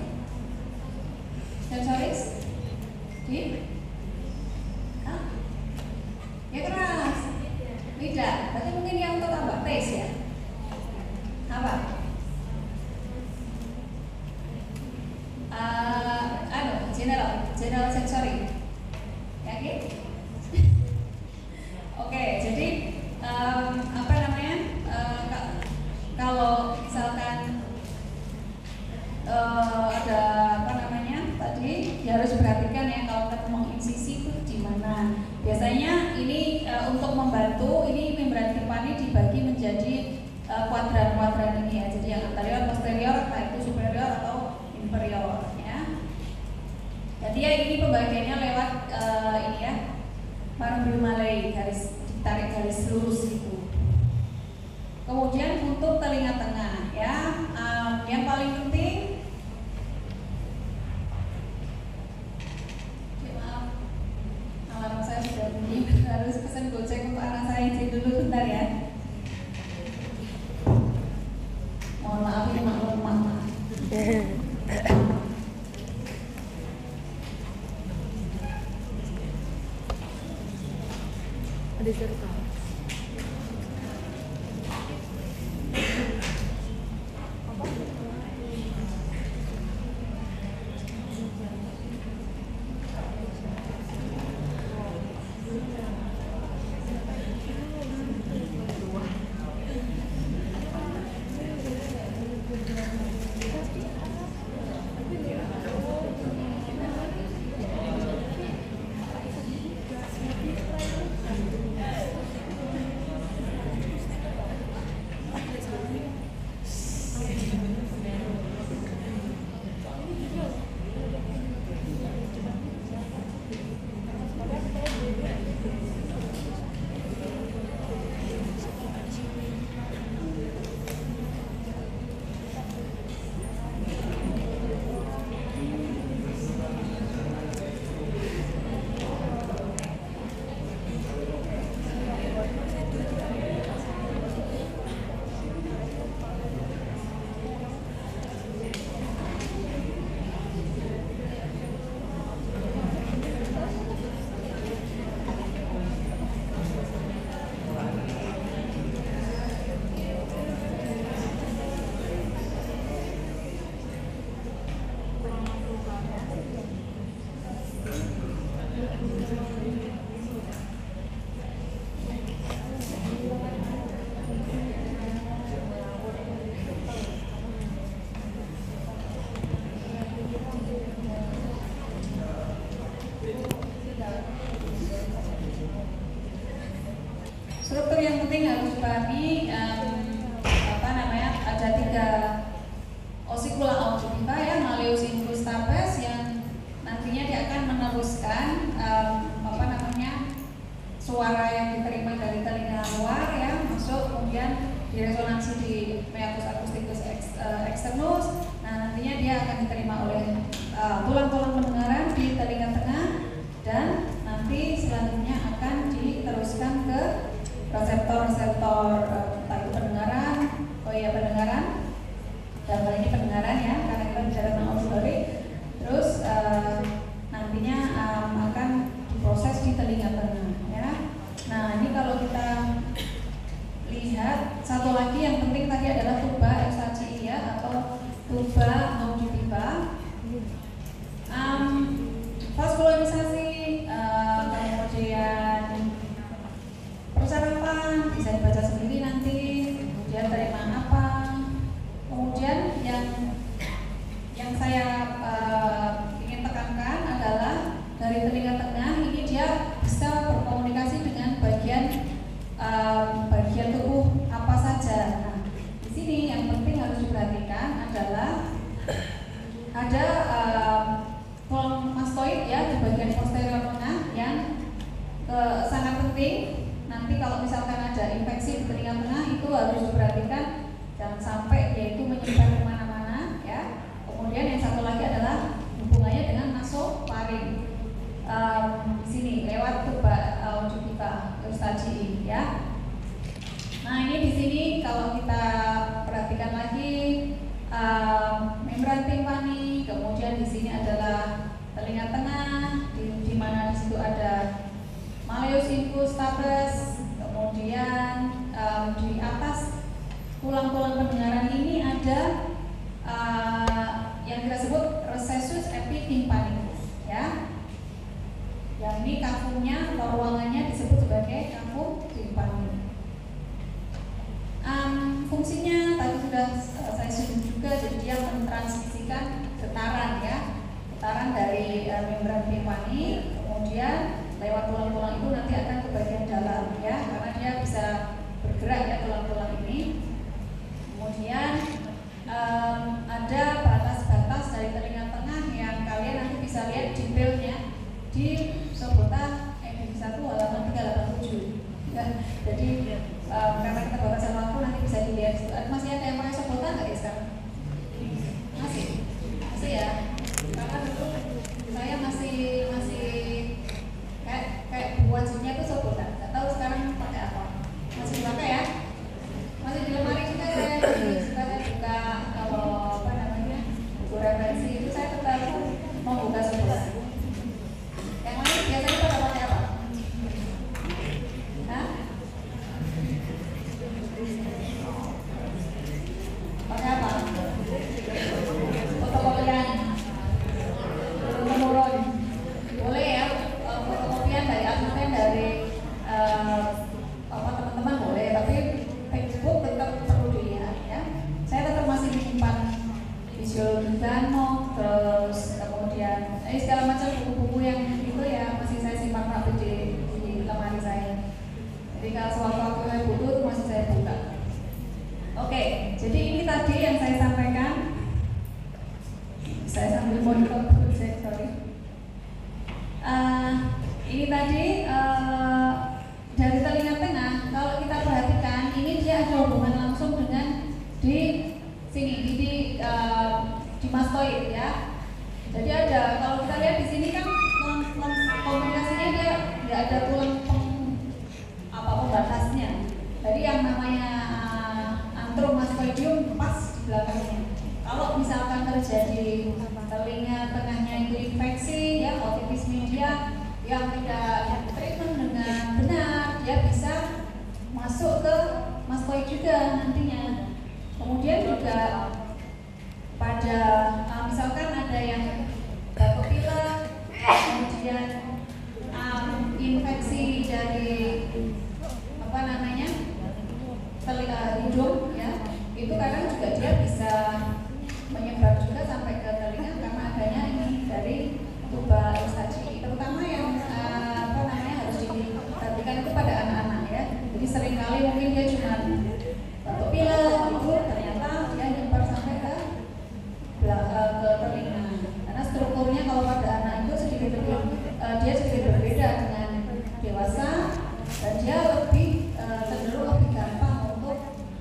Sensoris? Ya keras. Tidak. Berarti mungkin yang untuk apa? Tes ya? Apa? General sensory. Yakin? Oke, jadi apa namanya? Kalau misalkan ada apa namanya tadi, ya harus perhatikan ya kalau kita mau insisi itu di mana. Biasanya ini untuk membantu, ini membran timpani dibagi menjadi kuadran-kuadran ini ya. Jadi yang anterior, posterior, entah itu superior atau inferior ya. Jadi ya ini pembagiannya lewat ini ya, manubrium-malei, garis ditarik garis lurus itu. Kemudian untuk telinga tengah ya, yang paling penting, maaf, alarm saya sudah bunyi, harus pesan gojek untuk anak saya, izin dulu bentar ya. Mohon maaf ini maklum mama. Ada cerita. Struktur yang penting harus dipahami, apa namanya, ada 3 osikula auditiva ya, malleus, incus, stapes, yang nantinya dia akan meneruskan apa namanya, suara yang diterima dari telinga luar ya masuk, kemudian diresonansi di meatus acousticus externus. Nah nantinya dia akan diterima oleh tulang-tulang pendengaran di telinga tengah, dan nanti selanjutnya akan diteruskan ke reseptor-reseptor entah itu pendengaran, pendengaran, dan kali ini pendengaran ya, karena kita bicara tentang auditory. Terus nantinya akan diproses di telinga tengah ya. Nah ini kalau kita lihat satu lagi yang penting tadi adalah tuba eustachiia atau kalau kita perhatikan lagi membran timpani, kemudian di sini adalah telinga tengah, di mana di situ ada malleus infustabes, kemudian di atas tulang-tulang pendengaran ini ada yang kita sebut recessus epitimpanicus, ya. Yang ini kafumnya atau ruangannya disebut sebagai kafum timpani. Fungsinya tadi sudah saya singgung juga, jadi dia mentransmisikan getaran, ya, getaran dari membran timpani, kemudian lewat tulang-tulang itu nanti akan ke bagian dalam, ya, karena dia bisa bergerak, ya, tulang-tulang ini. Kemudian ada batas-batas dari telinga tengah yang kalian nanti bisa lihat detailnya di Sobota edisi 1 halaman 387. Ya, jadi karena kita batasan waktu nanti bisa dilihat. Masih ada yang pakai Sobota nggak ya sekarang? Masih ya. Karena dulu saya masih kayak wajibnya itu Sobota. Nggak tahu sekarang pakai apa. Masih dipakai ya? Masih di lemari juga saya buka kalau apa namanya buku referensi itu saya tetap mau buka Sobota. Yang lain biasanya pada pakai apa? Hah? Pakai apa? Fotokopian menurun. Boleh ya, fotokopian dari asisten dari teman-teman boleh, tapi Facebook tetap perlu dilihat, ya. Saya tetap masih menyimpan fisiologi danau, terus kemudian segala macam buku-buku yang itu ya masih saya simpan rapi di lemari saya. Jadi kalau sewaktu-waktu saya butuh masih saya buka. Oke, jadi ini tadi yang saya sampaikan. Saya sambil monitor project, sorry. Ini tadi dari telinga tengah. Kalau kita perhatikan, ini dia ada hubungan langsung dengan di sini, di mastoid, ya. Jadi ada, kalau kita lihat di sini kan komunikasinya dia nggak ada tulang pembatasnya. Jadi yang namanya antromastoidium pas di belakangnya. Kalau misalkan terjadi telinga tengahnya itu infeksi, ya, otitis media yang tidak treatment dengan benar, dia bisa masuk ke mastoid juga nantinya. Kemudian juga pada misalkan ada yang batuk pilek, kemudian infeksi dari apa namanya telinga hidung, ya, itu kadang juga dia bisa menyebar juga sampai ke telinga karena adanya ini dari tuba eustachi, terutama yang harus diperhatikan itu pada anak-anak, ya. Jadi seringkali mungkin dia cuma batuk pilek, ternyata dia nyebar sampai ke telinga. Karena strukturnya kalau pada anak itu dia sedikit berbeda dengan dewasa, dan dia lebih cenderung lebih gampang untuk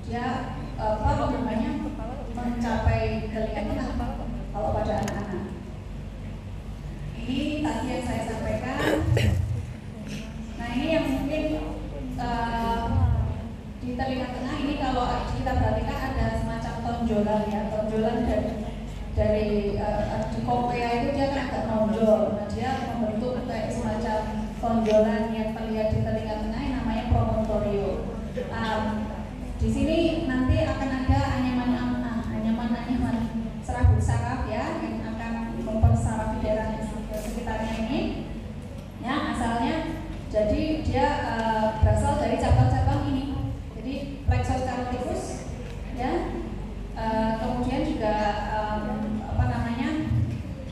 dia mencapai telinga tengah kalau pada anak-anak. Ini tadi yang saya sampaikan. Nah, ini yang mungkin di telinga tengah ini kalau kita perhatikan ada semacam tonjolan, ya, tonjolan dari di kokea itu dia kan agak nonjol. Nah, dia membentuk kayak semacam tonjolan yang terlihat di telinga tengah yang namanya promontorio. Di sini nanti akan ada anyaman serabut saraf, ya, yang akan mempersarafi daerah sekitarnya ini, ya, asalnya. Jadi dia berasal dari cabang-cabang ini. Jadi plexus caroticus, ya, kemudian juga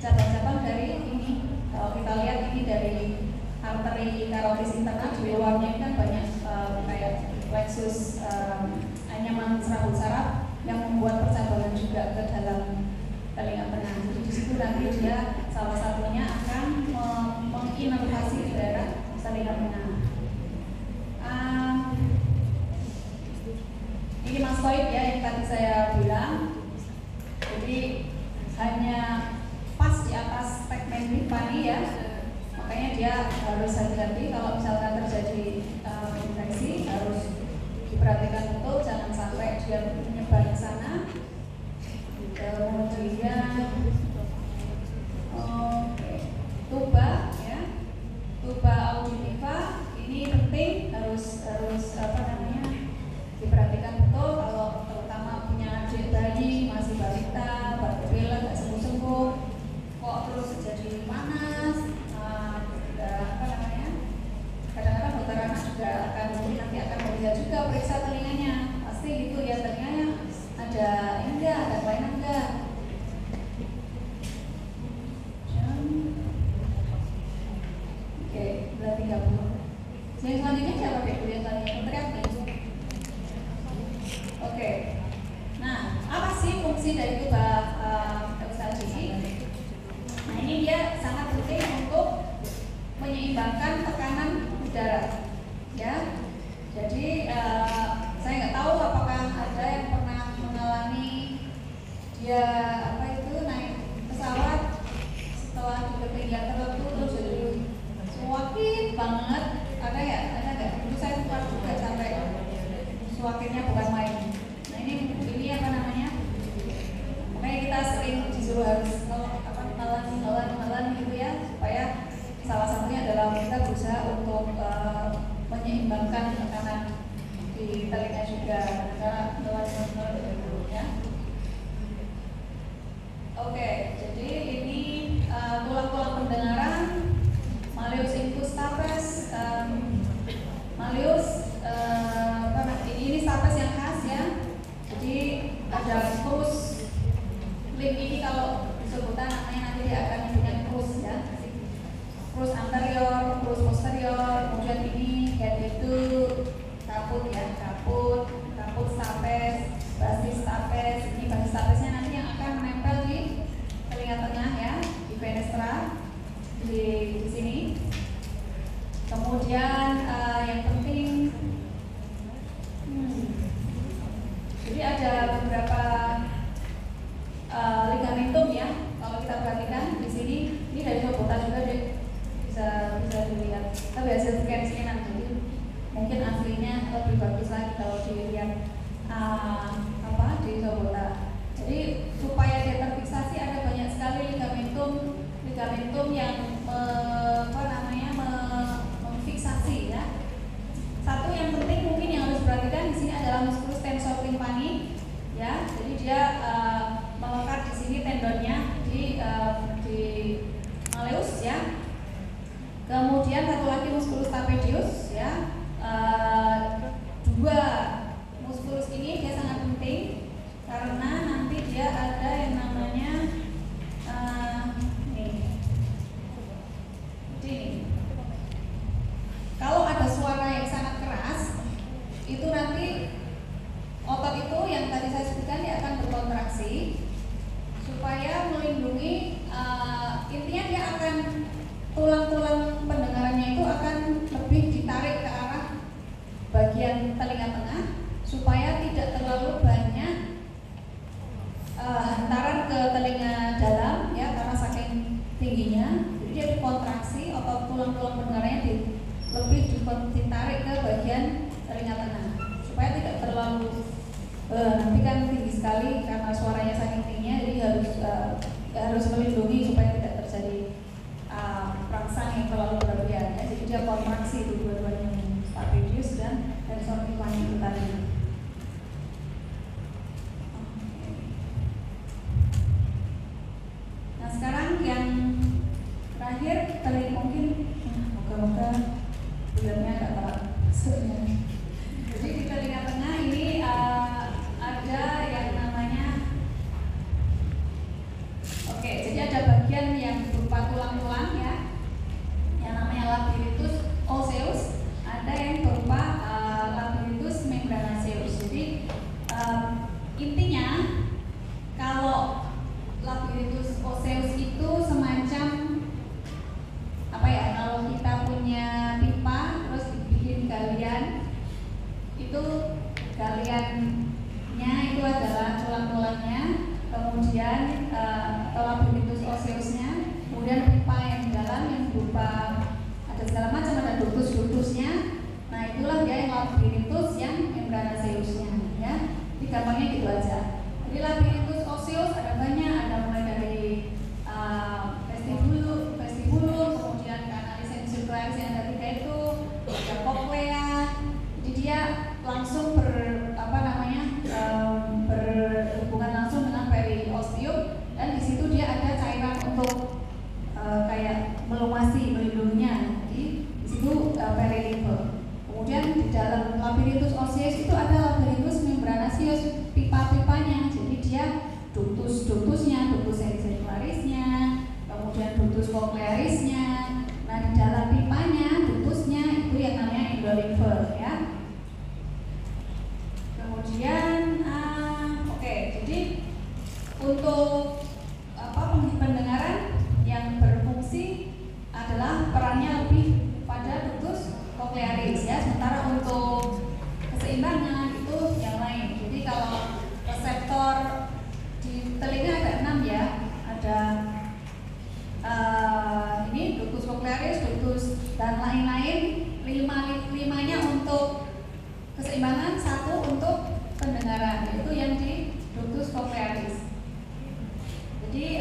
cabang-cabang dari ini. Kalau kita lihat ini dari arteri carotis internal, di luarnya ini kan banyak kayak plexus anyaman serabut saraf yang membuat percabangan juga ke dalam telinga tengah. Jadi di situ nanti dia salah satunya akan menginervasi di daerah telinga tengah. Ini mastoid, ya, yang tadi saya bilang. Jadi hanya pas di atas tegmen timpani, ya. Makanya dia harus hati-hati kalau misalkan terjadi infeksi, harus diperhatikan betul, jangan sampai dia menyebar ke sana. Kemudian tuba ya, tuba auditiva ini penting, harus diperhatikan betul kalau terutama punya adik bayi masih balita, baru bela nggak sembuh-sembuh, kok terus jadi panas, kadang-kadang dokter anak juga nanti akan melihat juga periksa telinganya, pasti gitu ya, telinganya ada enggak, ada kelainan enggak. Oke, udah 30. Yang selanjutnya siapa deh? Kuliah kalian teriak nih. Oke. Nah, apa sih fungsi dari tuba eustachiyi? Nah, ini dia sangat penting untuk menyeimbangkan tekanan udara. Ya. Jadi saya nggak tahu apakah ada yang pernah mengalami dia naik pesawat setelah di ketinggian tertentu terus jadi suakin banget, ada nggak? Dulu saya sempat juga sampai suakinnya bukan main. Nah ini makanya kita sering disuruh harus ngelan gitu ya, supaya salah satunya adalah kita berusaha untuk menyeimbangkan tekanan di telinga juga, ngelan gitu ya. Oke, jadi ini tulang-tulang pendengaran, malleus incus stapes, ini stapes yang khas ya. Jadi ada crus, lip ini kalau sebutan namanya nanti dia akan punya crus ya. Crus anterior, crus posterior, kemudian ini head itu kaput ya, kaput stapes, basis stapes. Ini basis stapesnya nanti yang akan menempel di telinga tengah ya, di fenestra di sini. Kemudian yang penting, jadi ada beberapa ligamentum ya. Kalau kita perhatikan di sini, ini dari Sobota juga deh, bisa dilihat. Tapi hasil scan jadi mungkin aslinya lebih bagus lagi kalau dilihat di Sobota. Jadi supaya dia terfiksasi ada banyak sekali ligamentum yang memfiksasi ya. Satu yang penting mungkin yang harus diperhatikan di sini adalah musculus tensor tympani ya. Jadi dia melekat di sini tendonnya di malleus ya. Kemudian satu lagi musculus stapedius ya. Dua musculus ini dia sangat penting karena nanti dia ada yang namanya kalau ada suara yang sangat keras, itu nanti otot itu yang tadi saya sebutkan dia akan berkontraksi supaya melindungi, intinya dia akan tulang-tulang pendengarannya itu akan lebih ditarik ke arah bagian telinga tengah supaya tidak terlalu banyak hantaran ke telinga dalam ya, karena saking tingginya. Jadi dia dikontraksi, otot tulang-tulang pendengarannya lebih ditarik ke bagian telinga tengah supaya tidak terlalu nanti kan tinggi sekali karena suaranya saking tingginya, jadi harus melindungi supaya tidak terjadi perangsang yang terlalu berlebihan ya. Jadi dia kontraksi dua-duanya, stapedius dan tensor tympani itu tadi. Nah sekarang yang terakhir tadi mungkin moga-moga bulannya agak terang. Jadi di telinga tengah ini ada yang namanya jadi ada bagian yang berupa tulang-tulang ya, yang namanya labyrinthus osseus, ada yang berupa labyrinthus koklearisnya. Nah, di dalam pipanya, ductusnya itu yang namanya endolimfer ya. Kemudian jadi untuk pendengaran yang berfungsi adalah perannya lebih pada ductus koklearis ya. Sementara untuk keseimbangan itu yang lain. Jadi kalau reseptor di telinga ada 6 ya. Ada ini ductus koklearis, ductus dan lain-lain. Limanya untuk keseimbangan, 1 untuk pendengaran, yaitu yang di ductus koklearis. Jadi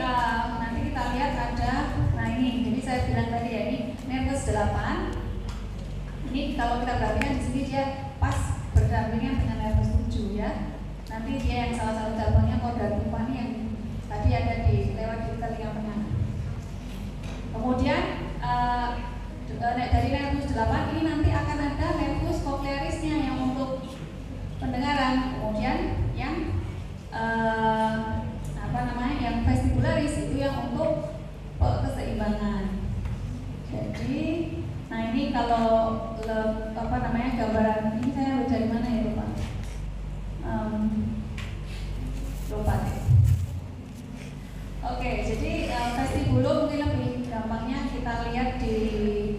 nanti kita lihat ada, nah ini, jadi saya bilang tadi ya, ini nervus 8. Ini kalau kita perhatikan di sini dia pas berdampingan dengan nervus 7 ya. Nanti dia yang salah satu cabangnya korda timpani yang tadi ada di lewat di telinga tengah. Kemudian dari nervus 8 ini nanti akan ada nervus koklearisnya yang untuk pendengaran. Kemudian yang yang vestibularis itu yang untuk keseimbangan. Jadi, nah ini kalau gambaran ini saya dari mana ya lupa. Lupa deh. Oke, jadi vestibulum mungkin lebih gampangnya kita lihat di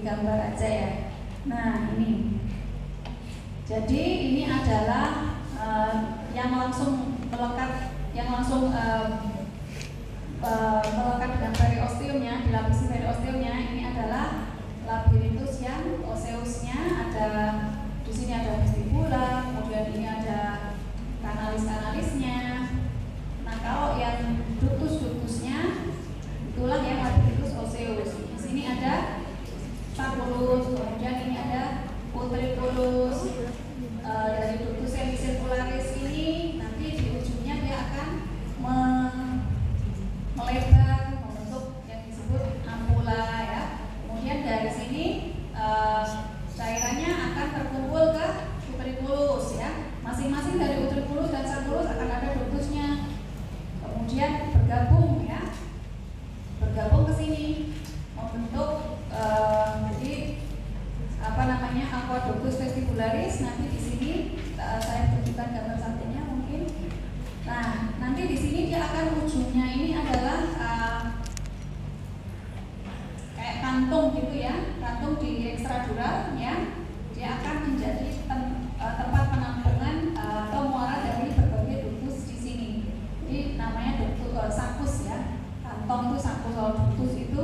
gambar aja ya. Nah ini. Jadi ini adalah yang langsung melekat, melekat dengan periosteumnya, dilapisi periosteumnya. Ini adalah labirintus yang oseusnya ada di sini, ada vestibula, kemudian ini ada kanalis-kanalisnya. Nah kalau yang ductus-ductusnya itulah yang labirintus oseus. Di sini ada sabulus, kemudian ini ada utriculus. Dari ductus semicircularis ini nanti di ujungnya dia akan melebar membentuk yang disebut ampula ya. Kemudian dari sini cairannya akan terkumpul ke utriculus ya. Masing-masing dari utriculus dan sabulus akan ada ductusnya. Kemudian bergabung ke sini membentuk jadi aqueductus vestibularis. Nanti di sini saya tunjukkan gambar sampingnya mungkin. Nah, nanti di sini dia akan ujungnya ini adalah kayak kantung gitu ya, kantung di ekstradural ya. Dia akan menjadi tempat penampungan atau muara dari berbagai ductus di sini. Jadi namanya ductus saccus ya. Kantong itu saccus, kalau ductus itu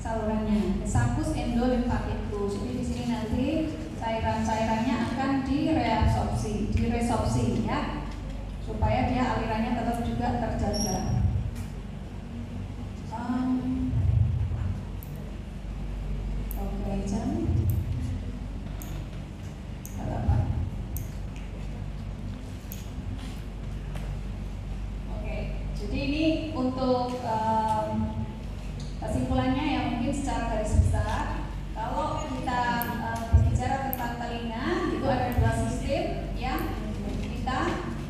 salurannya. Saccus endolimfaticus. Jadi di sini nanti cairan-cairannya akan diresorpsi ya, supaya dia alirannya tetap juga terjaga. Oke, jam berapa? Oke, jadi ini untuk kesimpulannya yang mungkin secara garis besar, kalau kita berbicara tentang telinga, itu ada 2 sistem yang kita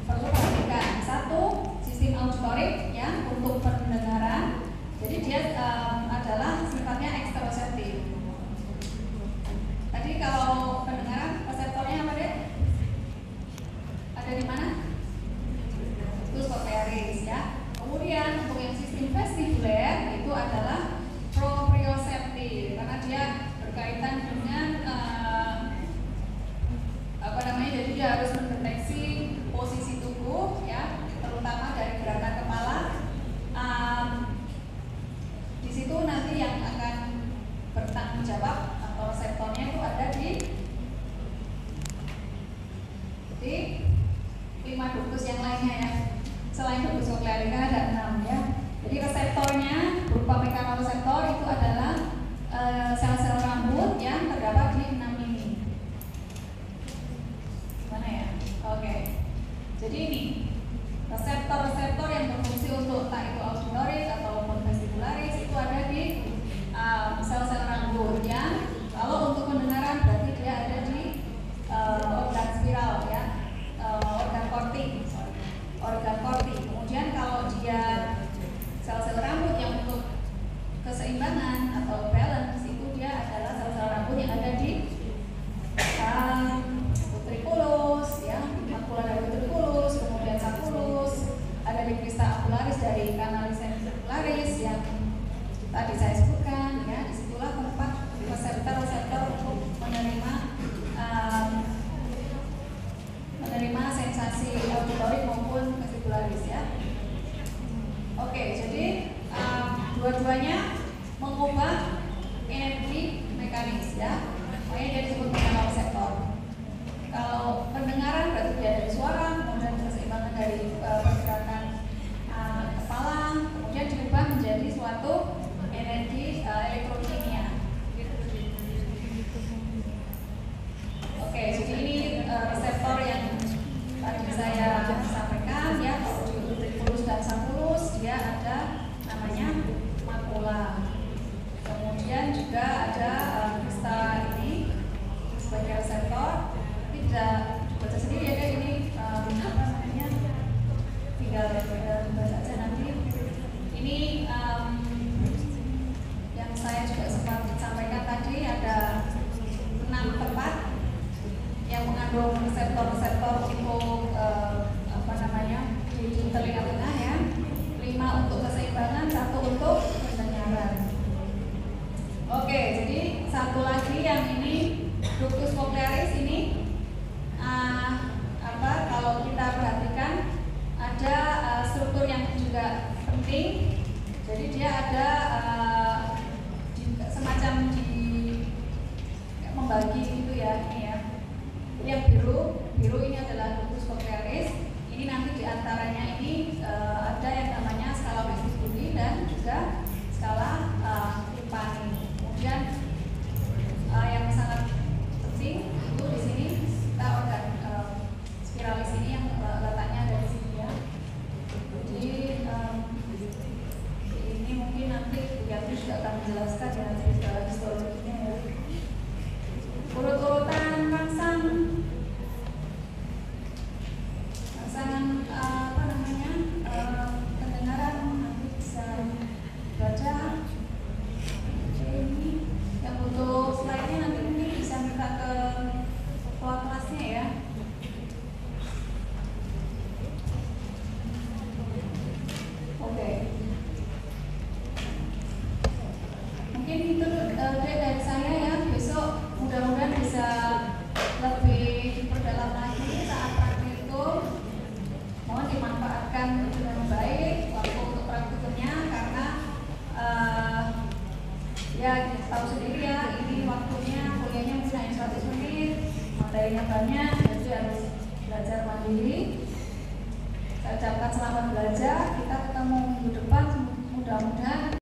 perlu perhatikan. 1, sistem auditorik ya, untuk pendengaran. Jadi dia adalah sifatnya eksteroseptif. Tadi kalau pendengaran reseptornya apa deh? Ada di mana? Ductus koklearis ya. Kemudian untuk yang sistem vestibuler itu adalah proprioseptif karena dia berkaitan dengan jadi dia harus mendeteksi posisi tubuh ya, terutama dari gerakan kepala. Di situ nanti yang akan bertanggung jawab atau reseptornya itu ada di 5 ductus yang lainnya ya. Selain ductus koklearis kan ada 6 ya. Jadi reseptornya berupa mekanoseptor itu adalah sel-sel rambut yang terdapat di 6 ini. Mana ya? Oke. Jadi ini reseptor-reseptor yang berfungsi untuk entah itu auditoris ataupun vestibularis itu ada di sel-sel rambut yang kalau untuk pendengaran berarti dia ada di organ spiral ya, organ kortik. Kemudian kalau dia sel-sel rambut yang untuk keseimbangan Tujuannya mengubah energi mekanis ya, makanya dia disebut mechanical receptor. Kalau pendengaran berarti dia dari suara, kemudian keseimbangan dari pergerakan kepala, kemudian diubah menjadi suatu energi elektrokimia. Oke, jadi ini reseptor yang tadi saya sampaikan ya, kalau di fulus dan subfulus dia ada namanya makula. Kemudian juga ada kristal ini sebagai reseptor, tapi tidak dibaca sendiri ya, ini apa namanya, tinggal baca aja nanti. Ini yang saya juga sempat sampaikan tadi, ada 6 tempat yang mengandung reseptor-reseptor untuk apa namanya, di telinga tengah ya, 5 untuk keseimbangan, 1 untuk pendengaran. Oke, jadi satu lagi yang ini ductus cochlearis ini kalau kita perhatikan ada struktur yang juga penting. Jadi dia ada semacam membagi gitu ya, ini ya. Yang biru ini adalah ductus cochlearis. Ini nanti diantaranya ini ada yang namanya skala vestibuli dan juga skala timpani. Kemudian yang sangat penting itu di sini kita organ spiralis ini yang letaknya ada di sini ya. Jadi ini mungkin nanti Bu Yanti juga akan menjelaskan ya segala histologinya ya. Urut-urutan rangsangan apa namanya pendengaran nanti bisa baca. Ini yang untuk slide-nya nanti mungkin bisa minta ke ketua kelasnya ya. Oke. Mungkin itu dari saya ya. Besok mudah-mudahan bisa lebih diperdalam lagi saat praktikum. Mohon dimanfaatkan dengan baik waktu untuk praktikumnya, karena ya kita tahu sendiri ya, ini waktunya kuliahnya misalnya 100 menit, materinya banyak, jadi harus belajar mandiri. Saya ucapkan selamat belajar, kita ketemu minggu depan, mudah-mudahan